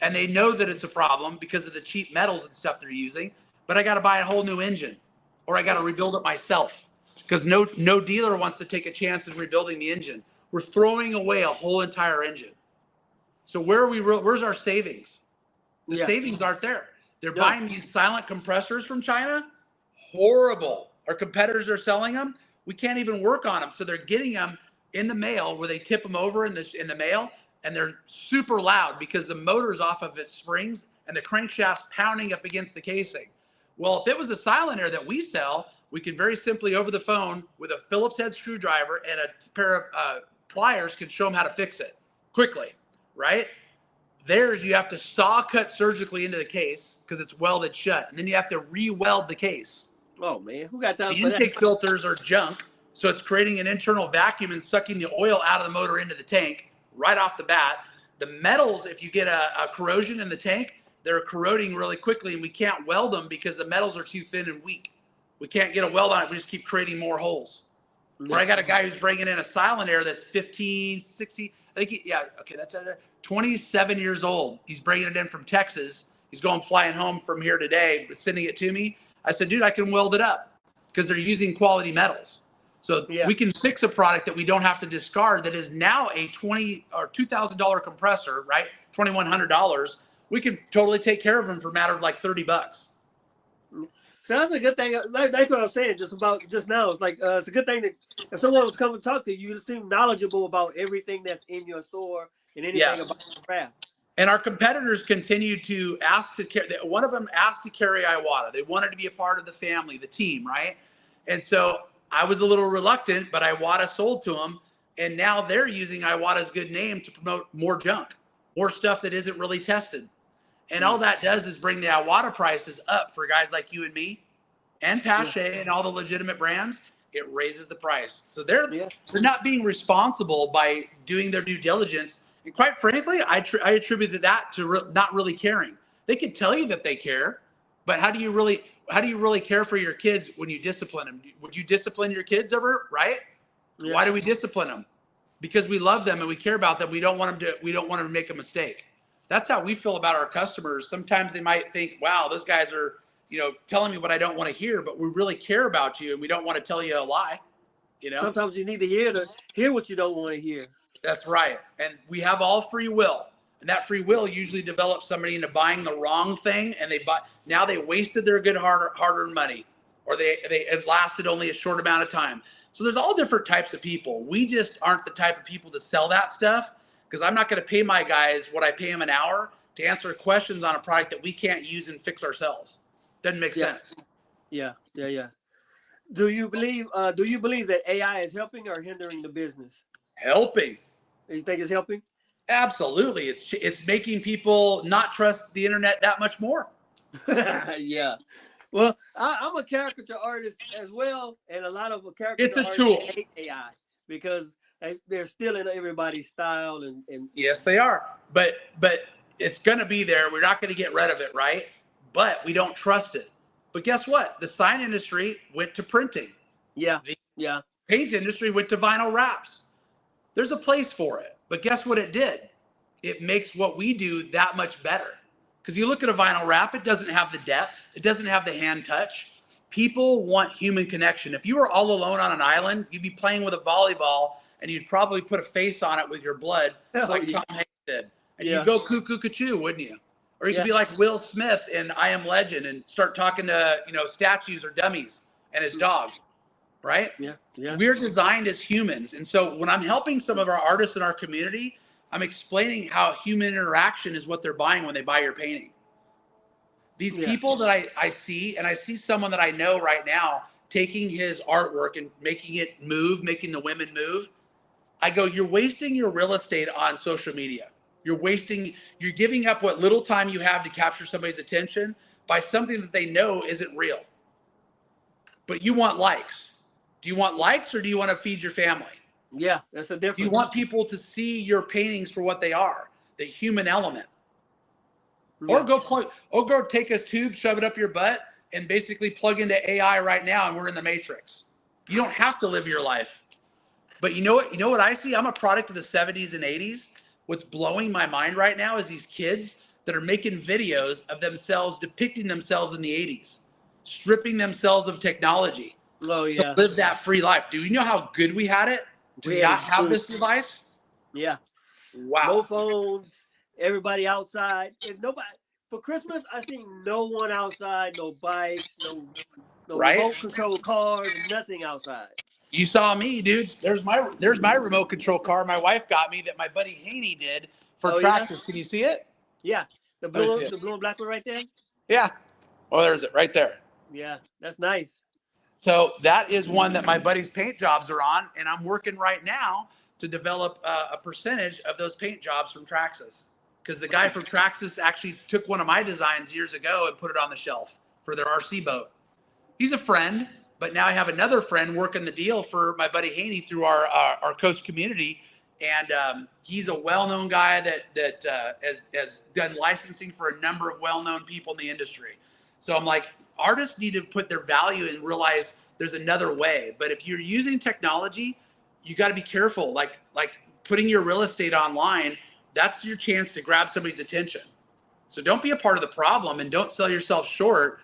and they know that it's a problem because of the cheap metals and stuff they're using. But I got to buy a whole new engine, or I got to rebuild it myself, because no dealer wants to take a chance in rebuilding the engine. We're throwing away a whole entire engine. So where's our savings? The savings aren't there. They're buying these silent compressors from China. Horrible. Our competitors are selling them. We can't even work on them. So they're getting them in the mail, where they tip them over in the mail, and they're super loud because the motor's off of its springs and the crankshaft's pounding up against the casing. Well, if it was a silent air that we sell, we could very simply over the phone with a Phillips head screwdriver and a pair of pliers could show them how to fix it quickly, right? Theirs, you have to saw cut surgically into the case because it's welded shut, and then you have to re-weld the case. Oh man, who got time for that? The intake filters are junk, so it's creating an internal vacuum and sucking the oil out of the motor into the tank right off the bat. The metals, if you get a corrosion in the tank, they're corroding really quickly, and we can't weld them because the metals are too thin and weak. We can't get a weld on it. We just keep creating more holes. Or I got a guy who's bringing in a silent air that's 15, 60, I think, that's 27 years old. He's bringing it in from Texas. He's flying home from here today, sending it to me. I said, dude, I can weld it up because they're using quality metals. So we can fix a product that we don't have to discard that is now a $20,000 or $2,000 compressor, right? $2,100. We can totally take care of them for a matter of like $30. So that's a good thing. That's what I'm saying just now. It's like it's a good thing that if someone was coming to talk to you, you seem knowledgeable about everything that's in your store and anything about the craft. And our competitors continue to ask to carry. One of them asked to carry Iwata. They wanted to be a part of the family, the team, right? And so I was a little reluctant, but Iwata sold to them. And now they're using Iwata's good name to promote more junk, more stuff that isn't really tested. And all that does is bring the Iwata prices up for guys like you and me and Pache and all the legitimate brands. It raises the price. So they're not being responsible by doing their due diligence. And quite frankly, I attributed that to not really caring. They could tell you that they care, but how do you really care for your kids when you discipline them? Would you discipline your kids ever, right? Yeah. Why do we discipline them? Because we love them and we care about them. We don't want them to make a mistake. That's how we feel about our customers. Sometimes they might think, wow, those guys are, telling me what I don't want to hear, but we really care about you and we don't want to tell you a lie. Sometimes you need to hear what you don't want to hear. That's right. And we have all free will. And that free will usually develops somebody into buying the wrong thing, and now they wasted their good hard-earned money, or it lasted only a short amount of time. So there's all different types of people. We just aren't the type of people to sell that stuff, because I'm not going to pay my guys what I pay them an hour to answer questions on a product that we can't use and fix ourselves. Doesn't make sense. Yeah. Do you believe that AI is helping or hindering the business? Helping. You think it's helping? Absolutely. It's making people not trust the internet that much more. Yeah. Well, I'm a caricature artist as well, and a lot of caricature artists hate AI because they're stealing everybody's style and yes, they are. But it's going to be there. We're not going to get rid of it, right? But we don't trust it. But guess what? The sign industry went to printing. Yeah. The paint industry went to vinyl wraps. There's a place for it. But guess what it did? It makes what we do that much better. Because you look at a vinyl wrap, it doesn't have the depth. It doesn't have the hand touch. People want human connection. If you were all alone on an island, you'd be playing with a volleyball and you'd probably put a face on it with your blood like Tom Hanks did. And you'd go cuckoo-cuckoo, wouldn't you? Or you could be like Will Smith in I Am Legend and start talking to, statues or dummies and his dog, right? Yeah. We're designed as humans. And so when I'm helping some of our artists in our community, I'm explaining how human interaction is what they're buying when they buy your painting. These people that I see, and I see someone that I know right now taking his artwork and making it move, making the women move. I go, you're wasting your real estate on social media. You're giving up what little time you have to capture somebody's attention by something that they know isn't real. But you want likes. Do you want likes or do you want to feed your family? Yeah, that's a difference. Do you want people to see your paintings for what they are, the human element? Yeah. Or go take a tube, shove it up your butt, and basically plug into AI right now, and we're in the Matrix. You don't have to live your life. But you know what I see? I'm a product of the 70s and 80s. What's blowing my mind right now is these kids that are making videos of themselves depicting themselves in the 80s, stripping themselves of technology. Oh, yeah. To live that free life. Do you know how good we had it to not have this device? Yeah. Wow. No phones, everybody outside. And nobody, for Christmas, I seen no one outside, no bikes, no remote control cars, nothing outside. You saw me, dude. There's my remote control car my wife got me that my buddy Haney did for Traxxas. Yeah? Can you see it? Yeah. The blue and black one right there? Yeah. Oh, there's it right there. Yeah, that's nice. So that is one that my buddy's paint jobs are on, and I'm working right now to develop a percentage of those paint jobs from Traxxas. Because the guy from Traxxas actually took one of my designs years ago and put it on the shelf for their RC boat. He's a friend. But now I have another friend working the deal for my buddy Haney through our coast community, and he's a well-known guy that has done licensing for a number of well-known people in the industry. So I'm like, artists need to put their value and realize there's another way. But if you're using technology, you got to be careful. Like putting your real estate online, that's your chance to grab somebody's attention. So don't be a part of the problem and don't sell yourself short.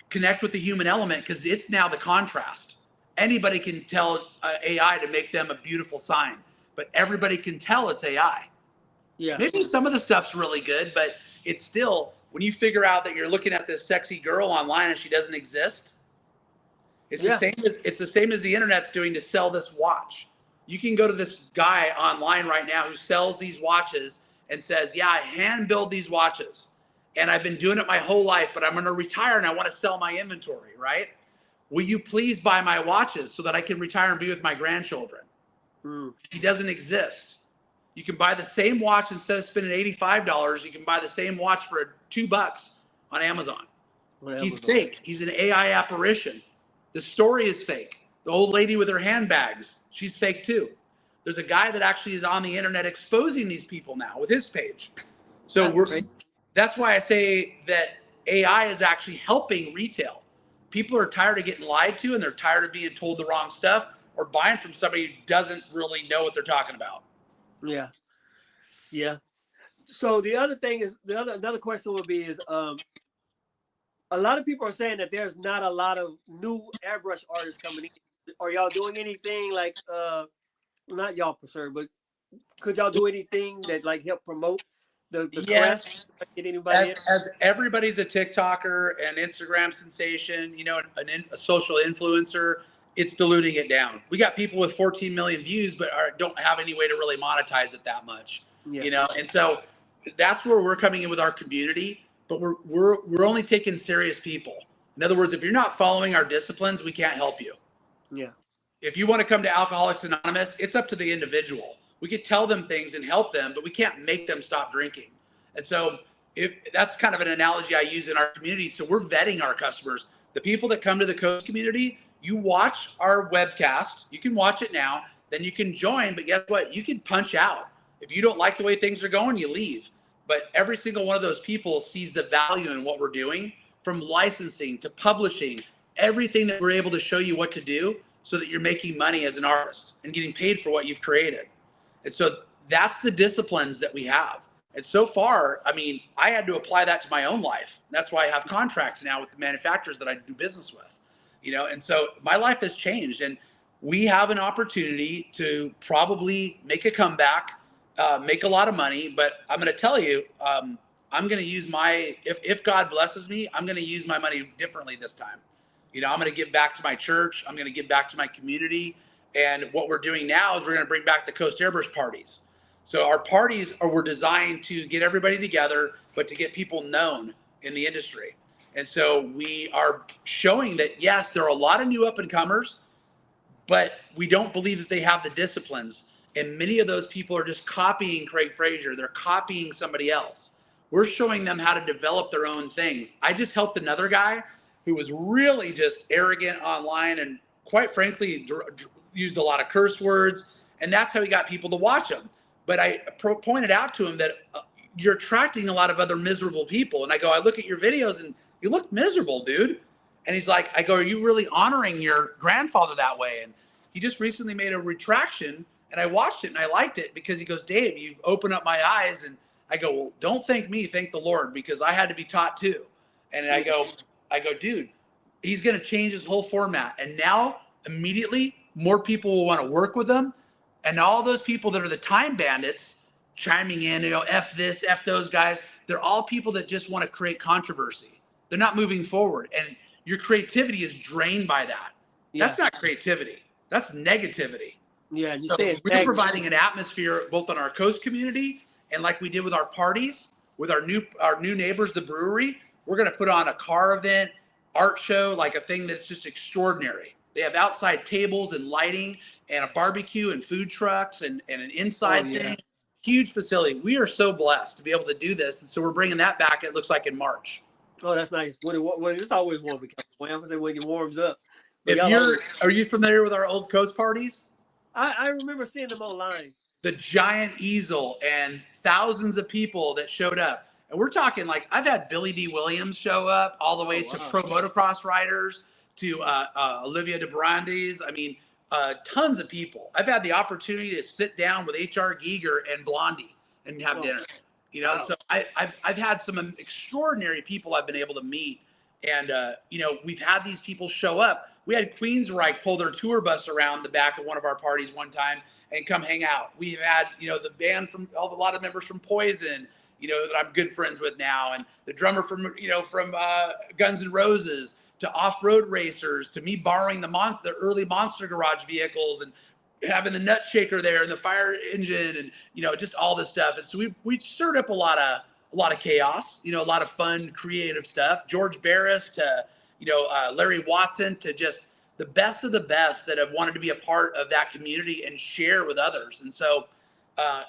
Connect with the human element because it's now the contrast. Anybody can tell AI to make them a beautiful sign, but everybody can tell it's AI. Yeah. Maybe some of the stuff's really good, but it's still, when you figure out that you're looking at this sexy girl online and she doesn't exist, it's the same as the internet's doing to sell this watch. You can go to this guy online right now who sells these watches and says, yeah, I hand build these watches. And I've been doing it my whole life, but I'm going to retire and I want to sell my inventory, right? will you please buy my watches so that I can retire and be with my grandchildren? He doesn't exist. You can buy the same watch instead of spending $85. You can buy the same watch for $2 on Amazon. He's fake. He's an AI apparition. The story is fake. The old lady with her handbags, she's fake too. There's a guy that actually is on the internet exposing these people now with his page. So that's why I say that AI is actually helping retail. People are tired of getting lied to, and they're tired of being told the wrong stuff or buying from somebody who doesn't really know what they're talking about. Yeah. Yeah. So the other thing is, another question would be is, a lot of people are saying that there's not a lot of new airbrush artists coming in. Are y'all doing anything like, not y'all per se, but could y'all do anything that like help promote the craft? Get anybody as everybody's a TikToker and Instagram sensation, you know, a social influencer, it's diluting it down. We got people with 14 million views, but don't have any way to really monetize it that much, you know? And so that's where we're coming in with our community, but we're only taking serious people. In other words, if you're not following our disciplines, we can't help you. Yeah. If you want to come to Alcoholics Anonymous, it's up to the individual. We could tell them things and help them, but we can't make them stop drinking. And so if that's kind of an analogy I use in our community. So we're vetting our customers. The people that come to the Coast community, you watch our webcast, you can watch it now, then you can join, but guess what? You can punch out. If you don't like the way things are going, you leave. But every single one of those people sees the value in what we're doing, from licensing to publishing, everything that we're able to show you what to do so that you're making money as an artist and getting paid for what you've created. And so that's the disciplines that we have. And so far, I mean, I had to apply that to my own life. That's why I have contracts now with the manufacturers that I do business with, you know, and so my life has changed, and we have an opportunity to probably make a comeback, make a lot of money. But I'm going to tell you, I'm going to use if God blesses me, I'm going to use my money differently this time. You know, I'm going to give back to my church. I'm going to give back to my community. And what we're doing now is we're going to bring back the Coast Airbrush parties. So our parties were designed to get everybody together, but to get people known in the industry. And so we are showing that, yes, there are a lot of new up and comers, but we don't believe that they have the disciplines. And many of those people are just copying Craig Frazier. They're copying somebody else. We're showing them how to develop their own things. I just helped another guy who was really just arrogant online and quite frankly used a lot of curse words. And that's how he got people to watch him. But I pointed out to him that you're attracting a lot of other miserable people. And I go, I look at your videos and you look miserable, dude. And he's like, I go, are you really honoring your grandfather that way? And he just recently made a retraction, and I watched it and I liked it because he goes, Dave, you've opened up my eyes. And I go, well, don't thank me, thank the Lord, because I had to be taught too. And I go, dude, he's going to change his whole format. And now immediately more people will want to work with him. And all those people that are the time bandits chiming in, you know, F this, F those guys, they're all people that just want to create controversy. They're not moving forward. And your creativity is drained by that. Yeah. That's not creativity. That's negativity. Yeah. You so we're providing an atmosphere both on our Coast community and like we did with our parties, with our new neighbors, the brewery. We're going to put on a car event, art show, like a thing that's just extraordinary. They have outside tables and lighting and a barbecue and food trucks and an inside thing. Huge facility. We are so blessed to be able to do this. And so we're bringing that back, it looks like in March. Oh, that's nice. It's always warm. When it warms up. Are you familiar with our old Coast parties? I remember seeing them online. The giant easel and thousands of people that showed up. And we're talking like I've had Billy D. Williams show up all the way to pro motocross riders to Olivia de Brandes. I mean, tons of people. I've had the opportunity to sit down with H.R. Giger and Blondie and have dinner. You know, so I've had some extraordinary people I've been able to meet. And, you know, we've had these people show up. We had Queensryche pull their tour bus around the back of one of our parties one time and come hang out. We've had, you know, the band from a lot of members from Poison, you know, that I'm good friends with now. And the drummer from, you know, from Guns N' Roses, to off-road racers, to me borrowing the early Monster Garage vehicles and having the nut shaker there and the fire engine and, you know, just all this stuff. And so we stirred up a lot of chaos, you know, a lot of fun, creative stuff. George Barris to, Larry Watson, to just the best of the best that have wanted to be a part of that community and share with others. And so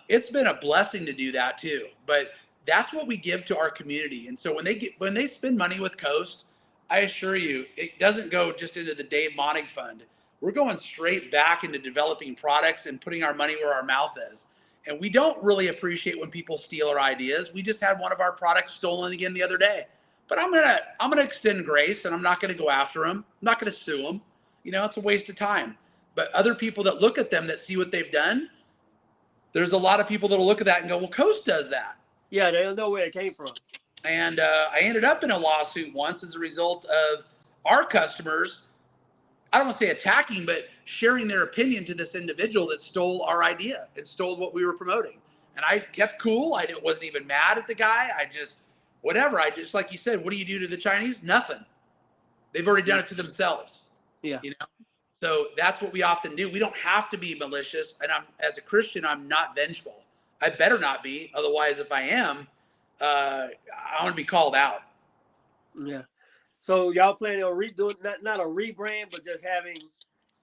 it's been a blessing to do that too. But that's what we give to our community. And so when they spend money with Coast, I assure you, it doesn't go just into the Dave Monnig Fund. We're going straight back into developing products and putting our money where our mouth is. And we don't really appreciate when people steal our ideas. We just had one of our products stolen again the other day. But I'm gonna extend grace, and I'm not gonna go after them. I'm not gonna sue them. It's a waste of time. But other people that look at them, that see what they've done, there's a lot of people that'll look at that and go, well, Coast does that. Yeah, they don't know where it came from. And I ended up in a lawsuit once as a result of our customers, I don't want to say attacking, but sharing their opinion to this individual that stole our idea and stole what we were promoting. And I kept cool. I wasn't even mad at the guy. Whatever. Like you said, what do you do to the Chinese? Nothing. They've already done it to themselves. Yeah. So that's what we often do. We don't have to be malicious. And as a Christian, I'm not vengeful. I better not be. Otherwise, if I am, I want to be called out. Yeah. So y'all planning on redoing, not a rebrand, but just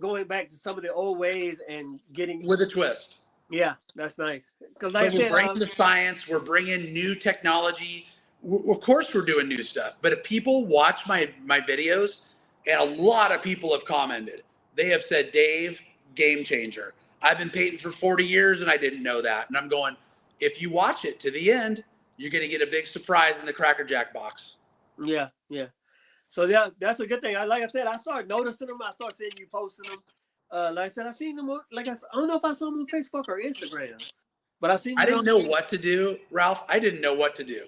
going back to some of the old ways and getting with a twist. Yeah, that's nice. Because like I said, we're bringing the science, we're bringing new technology. Of course, we're doing new stuff. But if people watch my videos, and a lot of people have commented, they have said, Dave, game changer. I've been painting for 40 years and I didn't know that. And I'm going, if you watch it to the end, you're going to get a big surprise in the Cracker Jack box. Yeah, yeah. So yeah, that's a good thing. Like I said, I started noticing them. I started seeing you posting them. Like I said, I seen them. I don't know if I saw them on Facebook or Instagram, but I seen. I didn't know what to do, Ralph. I didn't know what to do.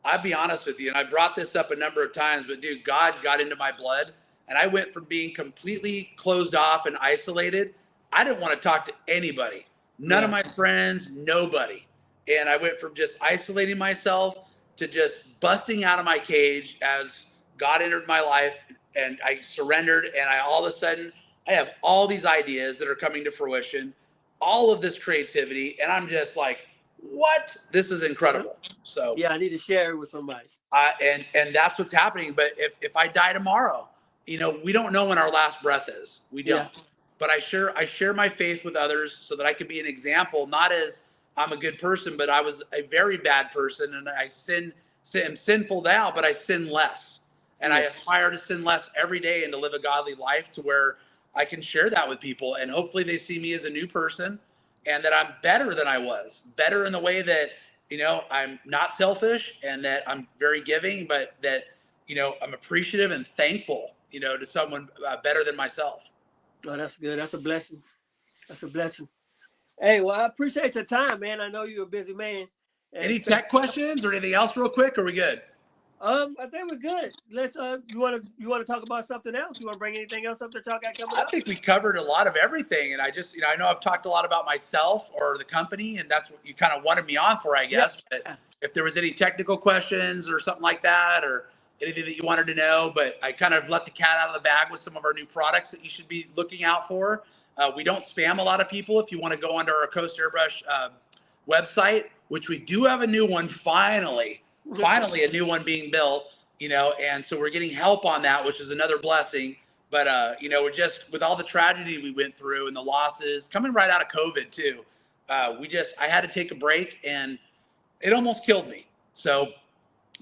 I'll be honest with you, and I brought this up a number of times, but dude, God got into my blood, and I went from being completely closed off and isolated. I didn't want to talk to anybody, none of my friends, nobody. And I went from just isolating myself to just busting out of my cage as God entered my life, and I surrendered, and all of a sudden I have all these ideas that are coming to fruition, all of this creativity, and I'm just like, what? This is incredible. So yeah, I need to share it with somebody. And that's what's happening. But if I die tomorrow, we don't know when our last breath is. We don't. Yeah. But I share my faith with others so that I could be an example, not as I'm a good person, but I was a very bad person, and I'm sinful now, but I sin less. And I aspire to sin less every day and to live a godly life to where I can share that with people. And hopefully they see me as a new person and that I'm better than I was, better in the way that, I'm not selfish and that I'm very giving, but that, I'm appreciative and thankful, to someone better than myself. Oh, that's good. That's a blessing. That's a blessing. Hey, well, I appreciate your time, man. I know you're a busy man. Any tech questions or anything else real quick? Or are we good? I think we're good. Let's you want to talk about something else? You want to bring anything else up that y'all got coming up? I think we covered a lot of everything, and I just I know I've talked a lot about myself or the company, and that's what you kind of wanted me on for, I guess. Yeah. But if there was any technical questions or something like that, or anything that you wanted to know, but I kind of let the cat out of the bag with some of our new products that you should be looking out for. We don't spam a lot of people. If you want to go under our Coast Airbrush website, which we do have a new one finally a new one being built, and so we're getting help on that, which is another blessing. But we're just, with all the tragedy we went through and the losses coming right out of COVID too, I had to take a break, and it almost killed me. So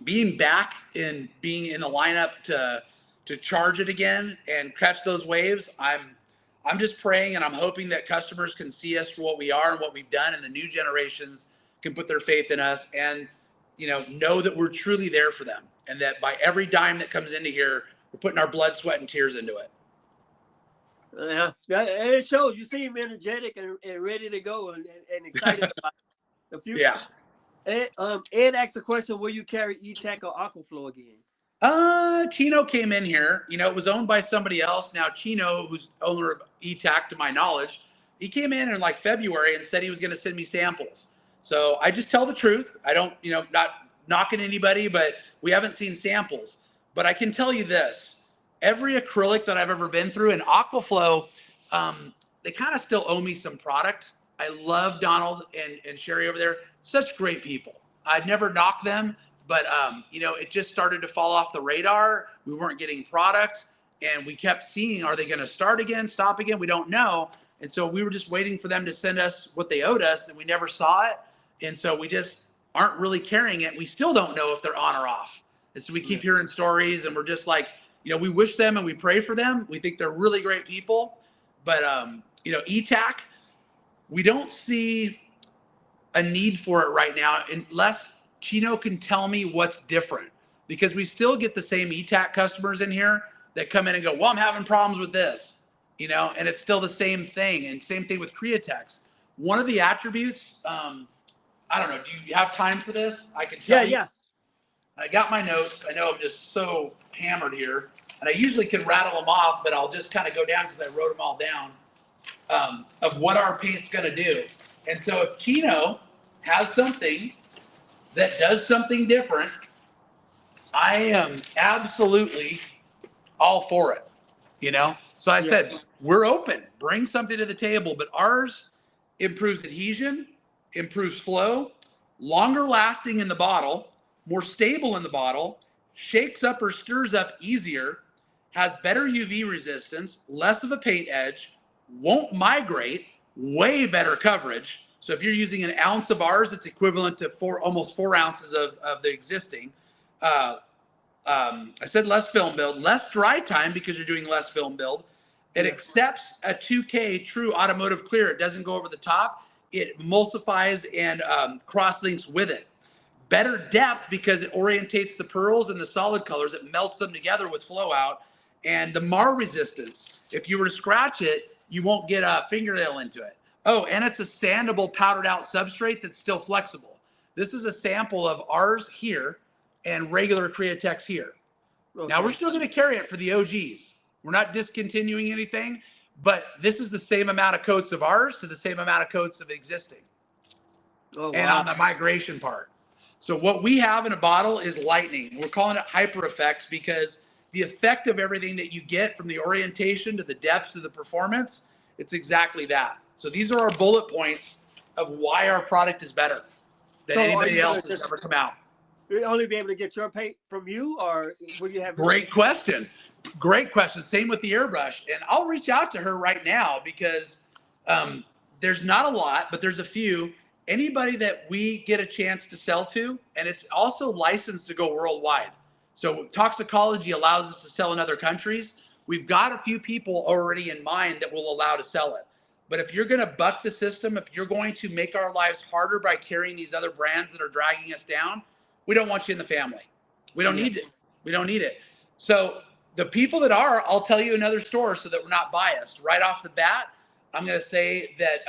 being back and being in the lineup to charge it again and catch those waves, I'm just praying and I'm hoping that customers can see us for what we are and what we've done, and the new generations can put their faith in us and know that we're truly there for them, and that by every dime that comes into here, we're putting our blood, sweat, and tears into it. Yeah, it shows. You seem energetic and ready to go and excited about the future. Yeah. Ed asked the question, will you carry E-Tech or Aquaflow again? Chino came in here. It was owned by somebody else. Now Chino, who's owner of E-Tech, to my knowledge, he came in like February and said he was going to send me samples. So I just tell the truth. I don't, not knocking anybody, but we haven't seen samples. But I can tell you this, every acrylic that I've ever been through, and Aquaflow, they kind of still owe me some product. I love Donald and Sherry over there. Such great people. I'd never knock them, But, you know, it just started to fall off the radar. We weren't getting product, and we kept seeing, are they going to start again, stop again? We don't know. And so we were just waiting for them to send us what they owed us, and we never saw it. And so we just aren't really carrying it. We still don't know if they're on or off. And so we keep hearing stories, and we're just like, you know, we wish them and we pray for them. We think they're really great people. But, you know, ETAC, we don't see a need for it right now unless Chino can tell me what's different, because we still get the same ETAC customers in here that come in and go, well, I'm having problems with this, you know, and it's still the same thing. And same thing with Createx. One of the attributes, I don't know, do you have time for this? I can tell you. Yeah. I got my notes. I know I'm just so hammered here, and I usually can rattle them off, but I'll just kind of go down because I wrote them all down, of what our paint's going to do. And so if Chino has something that does something different, I am absolutely all for it, you know? So I said, we're open, bring something to the table, but ours improves adhesion, improves flow, longer lasting in the bottle, more stable in the bottle, shakes up or stirs up easier, has better UV resistance, less of a paint edge, won't migrate, way better coverage. So if you're using an ounce of ours, it's equivalent to almost 4 ounces of the existing. I said less film build, less dry time because you're doing less film build. It accepts a 2K true automotive clear. It doesn't go over the top. It emulsifies and cross-links with it. Better depth because it orientates the pearls and the solid colors. It melts them together with flow out. And the mar resistance. If you were to scratch it, you won't get a fingernail into it. Oh, and it's a sandable powdered out substrate that's still flexible. This is a sample of ours here and regular Createx here. Okay. Now we're still going to carry it for the OGs. We're not discontinuing anything, but this is the same amount of coats of ours to the same amount of coats of existing. Oh, and wow. On the migration part. So what we have in a bottle is lightning. We're calling it hyper effects because the effect of everything that you get from the orientation to the depth to the performance, it's exactly that. So these are our bullet points of why our product is better than anybody else has ever come out. You'll only be able to get your paint from you, or will you have? Great question. Great question. Same with the airbrush. And I'll reach out to her right now because there's not a lot, but there's a few. Anybody that we get a chance to sell to, and it's also licensed to go worldwide. So toxicology allows us to sell in other countries. We've got a few people already in mind that will allow to sell it. But if you're going to buck the system, if you're going to make our lives harder by carrying these other brands that are dragging us down, we don't want you in the family. We don't need it. We don't need it. So the people that are, I'll tell you another store so that we're not biased. Right off the bat, I'm going to say that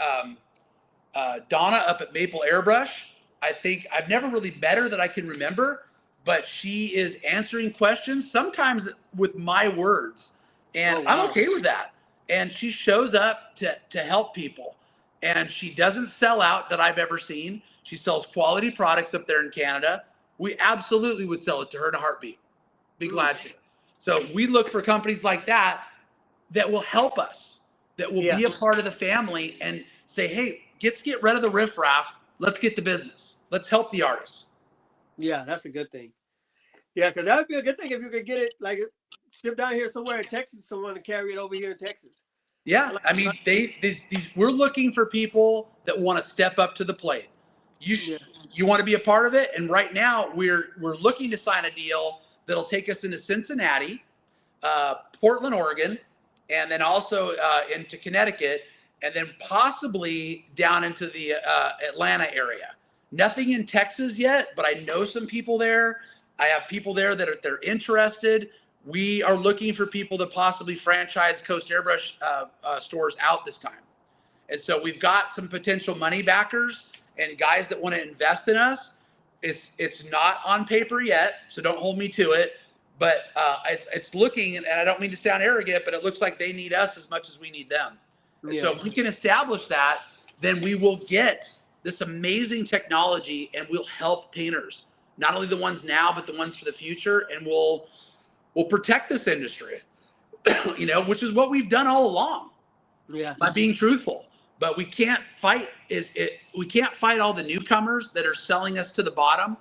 Donna up at Maple Airbrush, I think I've never really met her that I can remember, but she is answering questions, sometimes with my words. And I'm okay with that. And she shows up to help people. And she doesn't sell out that I've ever seen. She sells quality products up there in Canada. We absolutely would sell it to her in a heartbeat. Be glad to. So we look for companies like that that will help us, that will be a part of the family and say, hey, let's get rid of the riffraff. Let's get to business. Let's help the artists. Yeah, that's a good thing. Yeah, because that would be a good thing if you could get it like shipped down here somewhere in Texas, someone to carry it over here in Texas. Yeah, I mean, we're looking for people that want to step up to the plate. You want to be a part of it, and right now we're looking to sign a deal that'll take us into Cincinnati, Portland, Oregon, and then also into Connecticut, and then possibly down into the Atlanta area. Nothing in Texas yet, but I know some people there. I have people there that they're interested. We are looking for people to possibly franchise Coast Airbrush stores out this time. And so we've got some potential money backers and guys that want to invest in us. It's not on paper yet, so don't hold me to it. But it's looking, and I don't mean to sound arrogant, but it looks like they need us as much as we need them. Yeah. So if we can establish that, then we will get this amazing technology and we'll help painters, not only the ones now, but the ones for the future. And we'll protect this industry, you know, which is what we've done all along. Yeah. By being truthful. But we can't fight we can't fight all the newcomers that are selling us to the bottom.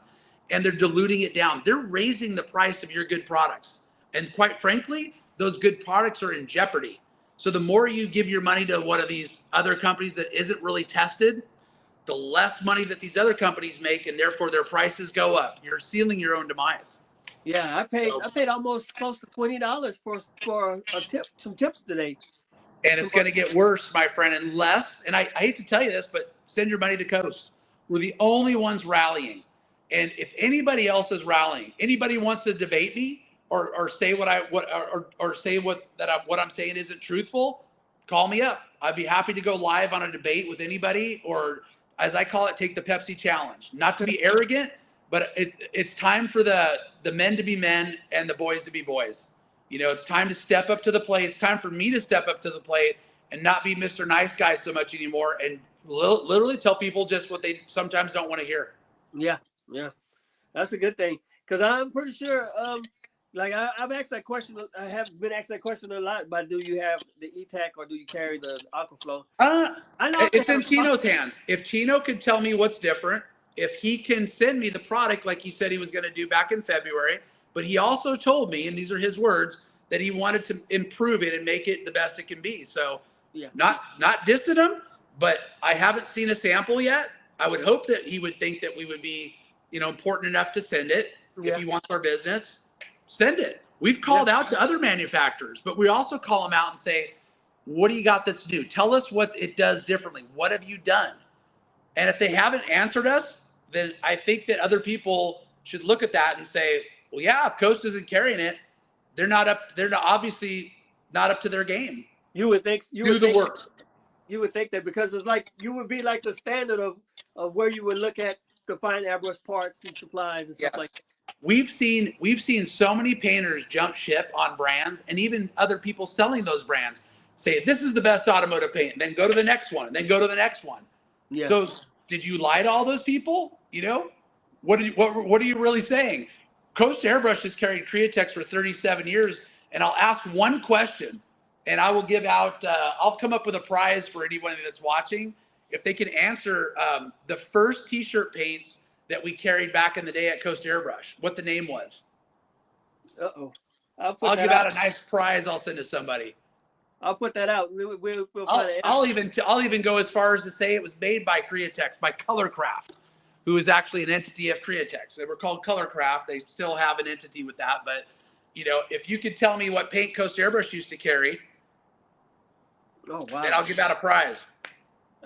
and they're diluting it down. They're raising the price of your good products. And quite frankly, those good products are in jeopardy. So the more you give your money to one of these other companies that isn't really tested, the less money that these other companies make, and therefore their prices go up. You're sealing your own demise. Yeah, I paid almost close to $20 for some tips today. And it's going to get worse, my friend, unless, and I hate to tell you this, but send your money to Coast. We're the only ones rallying. And if anybody else is rallying, anybody wants to debate me or say what I'm saying isn't truthful, call me up. I'd be happy to go live on a debate with anybody, or as I call it, take the Pepsi challenge. Not to be arrogant, but it's time for the men to be men and the boys to be boys. You know, it's time to step up to the plate. It's time for me to step up to the plate and not be Mr. Nice Guy so much anymore, and literally tell people just what they sometimes don't want to hear. Yeah, that's a good thing, because I'm pretty sure. Like I've asked that question. I have been asked that question a lot. But do you have the E-Tac or do you carry the Aquaflow? I know it's in Chino's hands. If Chino could tell me what's different, if he can send me the product like he said he was going to do back in February, but he also told me, and these are his words, that he wanted to improve it and make it the best it can be. So yeah, not dissing him, but I haven't seen a sample yet. I would hope that he would think that we would be, important enough to send it. If he wants our business, send it. We've called out to other manufacturers, but we also call them out and say, what do you got that's new? Tell us what it does differently. What have you done? And if they haven't answered us, then I think that other people should look at that and say, well, yeah, if Coast isn't carrying it, they're obviously not up to their game. You would think do the work. You would think that, because it's like you would be like the standard of where you would look at to find airbrush parts and supplies and stuff like that. We've seen so many painters jump ship on brands, and even other people selling those brands say this is the best automotive paint, and then go to the next one, and then go to the next one. Yeah. So did you lie to all those people? What are you really saying? Coast Airbrush has carried Createx for 37 years, and I'll ask one question, and I will give out. I'll come up with a prize for anybody that's watching if they can answer the first T-shirt paints that we carried back in the day at Coast Airbrush, what the name was. Uh-oh. I'll give out a nice prize I'll send to somebody. I'll put that out. We'll find I'll even go as far as to say it was made by Createx, by Colorcraft, who is actually an entity of Createx. They were called Colorcraft. They still have an entity with that. But, if you could tell me what paint Coast Airbrush used to carry, then I'll give out a prize.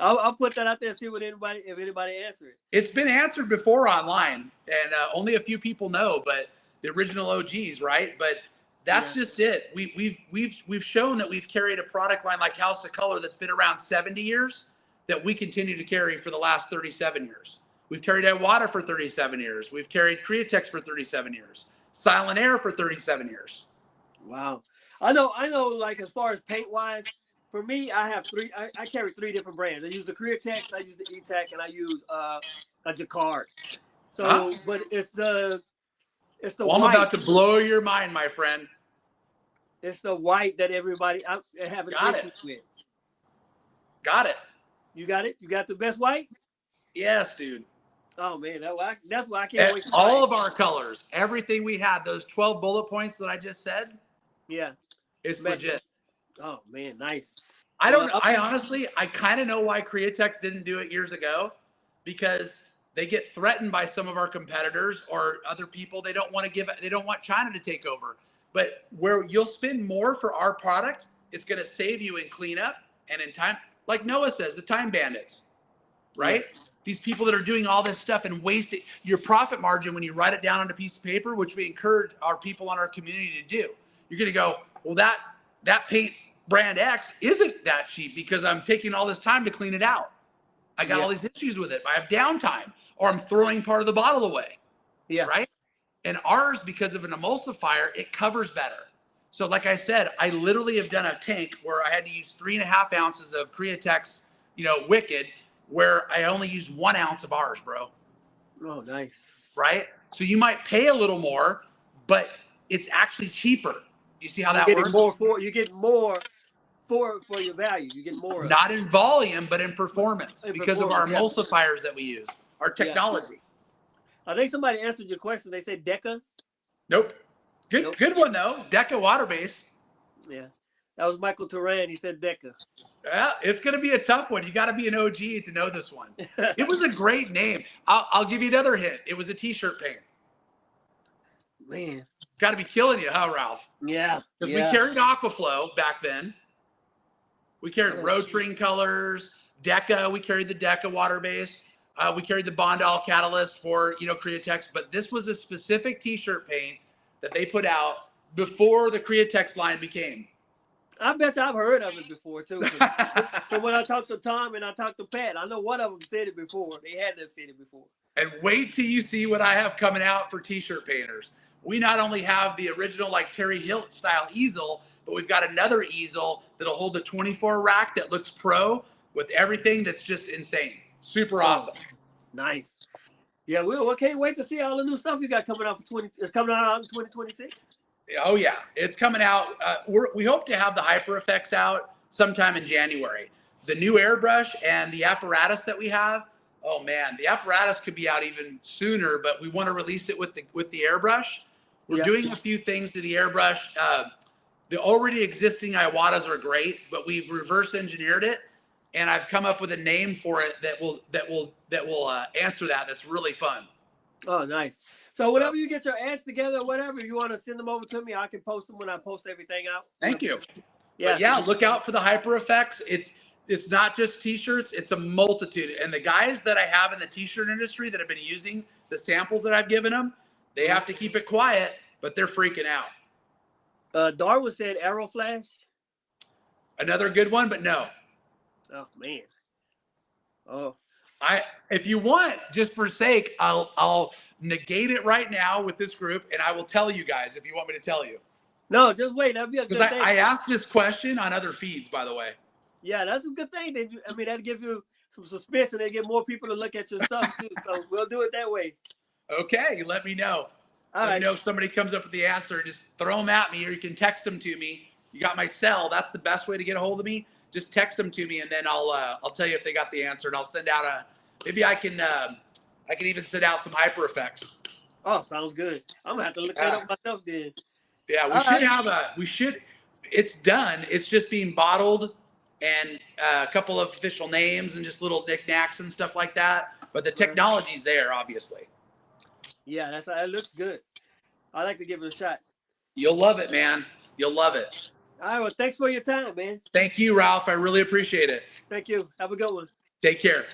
I'll put that out there and see if anybody answers it. It's been answered before online, and only a few people know, but the original OGs, right? But that's just it. We've shown that we've carried a product line like House of Color that's been around 70 years that we continue to carry for the last 37 years. We've carried Iwata for 37 years. We've carried Createx for 37 years. Silent Air for 37 years. Wow. I know. Like, as far as paint wise, for me, I have three. I carry three different brands. I use the Createx, I use the E-Tac, and I use a Jacquard. So, but it's the white. I'm about to blow your mind, my friend. It's the white that everybody I have an issue with. Got it. You got it. You got the best white. Yes, dude. Oh man, that's why I can't wait. All of our colors, everything we had, those 12 bullet points that I just said. Yeah, it's legit. Oh man, nice. I honestly kind of know why Createx didn't do it years ago, because they get threatened by some of our competitors or other people. They don't want China to take over. But where you'll spend more for our product, it's going to save you in cleanup and in time. Like Noah says, the time bandits, right? Yeah. These people that are doing all this stuff and wasting your profit margin when you write it down on a piece of paper, which we encourage our people on our community to do. You're going to go, well, that paint brand X isn't that cheap because I'm taking all this time to clean it out. I got all these issues with it. I have downtime, or I'm throwing part of the bottle away. Yeah. Right. And ours, because of an emulsifier, it covers better. So like I said, I literally have done a tank where I had to use 3.5 ounces of Createx, Wicked, where I only use 1 ounce of ours, bro. Oh, nice. Right. So you might pay a little more, but it's actually cheaper. You see how that works? You get more for your value. You get more. Not in volume, but in performance, because of our emulsifiers that we use, our technology. I think somebody answered your question. They said Deca. Nope. Good one though. Deca water base. Yeah, that was Michael Turan. He said Deca. Yeah, it's going to be a tough one. You got to be an OG to know this one. It was a great name. I'll give you another hint. It was a T-shirt paint. Man, got to be killing you, huh, Ralph? Yeah. Because we carried Aquaflow back then. We carried Rotring colors, Deca. We carried the Deca water base. We carried the Bondol catalyst for, Createx. But this was a specific T-shirt paint that they put out before the Createx line became. I bet you I've heard of it before, too. But when I talked to Tom and I talked to Pat, I know one of them said it before. They had to have said it before. And wait till you see what I have coming out for T-shirt painters. We not only have the original, like, Terry Hill style easel, but we've got another easel that'll hold a 24 rack that looks pro with everything that's just insane. Super awesome. Nice. Yeah, we can't wait to see all the new stuff you got coming out It's coming out in 2026. Oh yeah, it's coming out. We hope to have the Hyper Effects out sometime in January. The new airbrush and the apparatus that we have. Oh man, the apparatus could be out even sooner, but we want to release it with the airbrush. We're doing a few things to the airbrush. The already existing Iwatas are great, but we've reverse engineered it, and I've come up with a name for it that will answer that. That's really fun. Oh, nice. So whenever you get your ads together or whatever, if you want to send them over to me, I can post them when I post everything out. Thank you. Yeah. Look out for the Hyper Effects. It's not just T-shirts. It's a multitude. And the guys that I have in the T-shirt industry that have been using the samples that I've given them, they have to keep it quiet, but they're freaking out. Darwin said Arrow Flash. Another good one, but no. Oh, man. Oh. If you want, just for sake, I'll negate it right now with this group, and I will tell you guys if you want me to tell you. No, just wait. That'd be a good thing. I asked this question on other feeds, by the way. Yeah, that's a good thing. That'll give you some suspense, and they get more people to look at your stuff too. So we'll do it that way. Okay, let me know. Let me know if somebody comes up with the answer. Just throw them at me, or you can text them to me. You got my cell. That's the best way to get a hold of me. Just text them to me, and then I'll tell you if they got the answer, and I'll send out maybe I can even send out some Hyper Effects. Oh, sounds good. I'm gonna have to look that up myself then. Yeah, it's done. It's just being bottled, and a couple of official names and just little knickknacks and stuff like that. But the technology's there, obviously. Yeah, it looks good. I like to give it a shot. You'll love it, man. You'll love it. All right, well, thanks for your time, man. Thank you, Ralph. I really appreciate it. Thank you. Have a good one. Take care.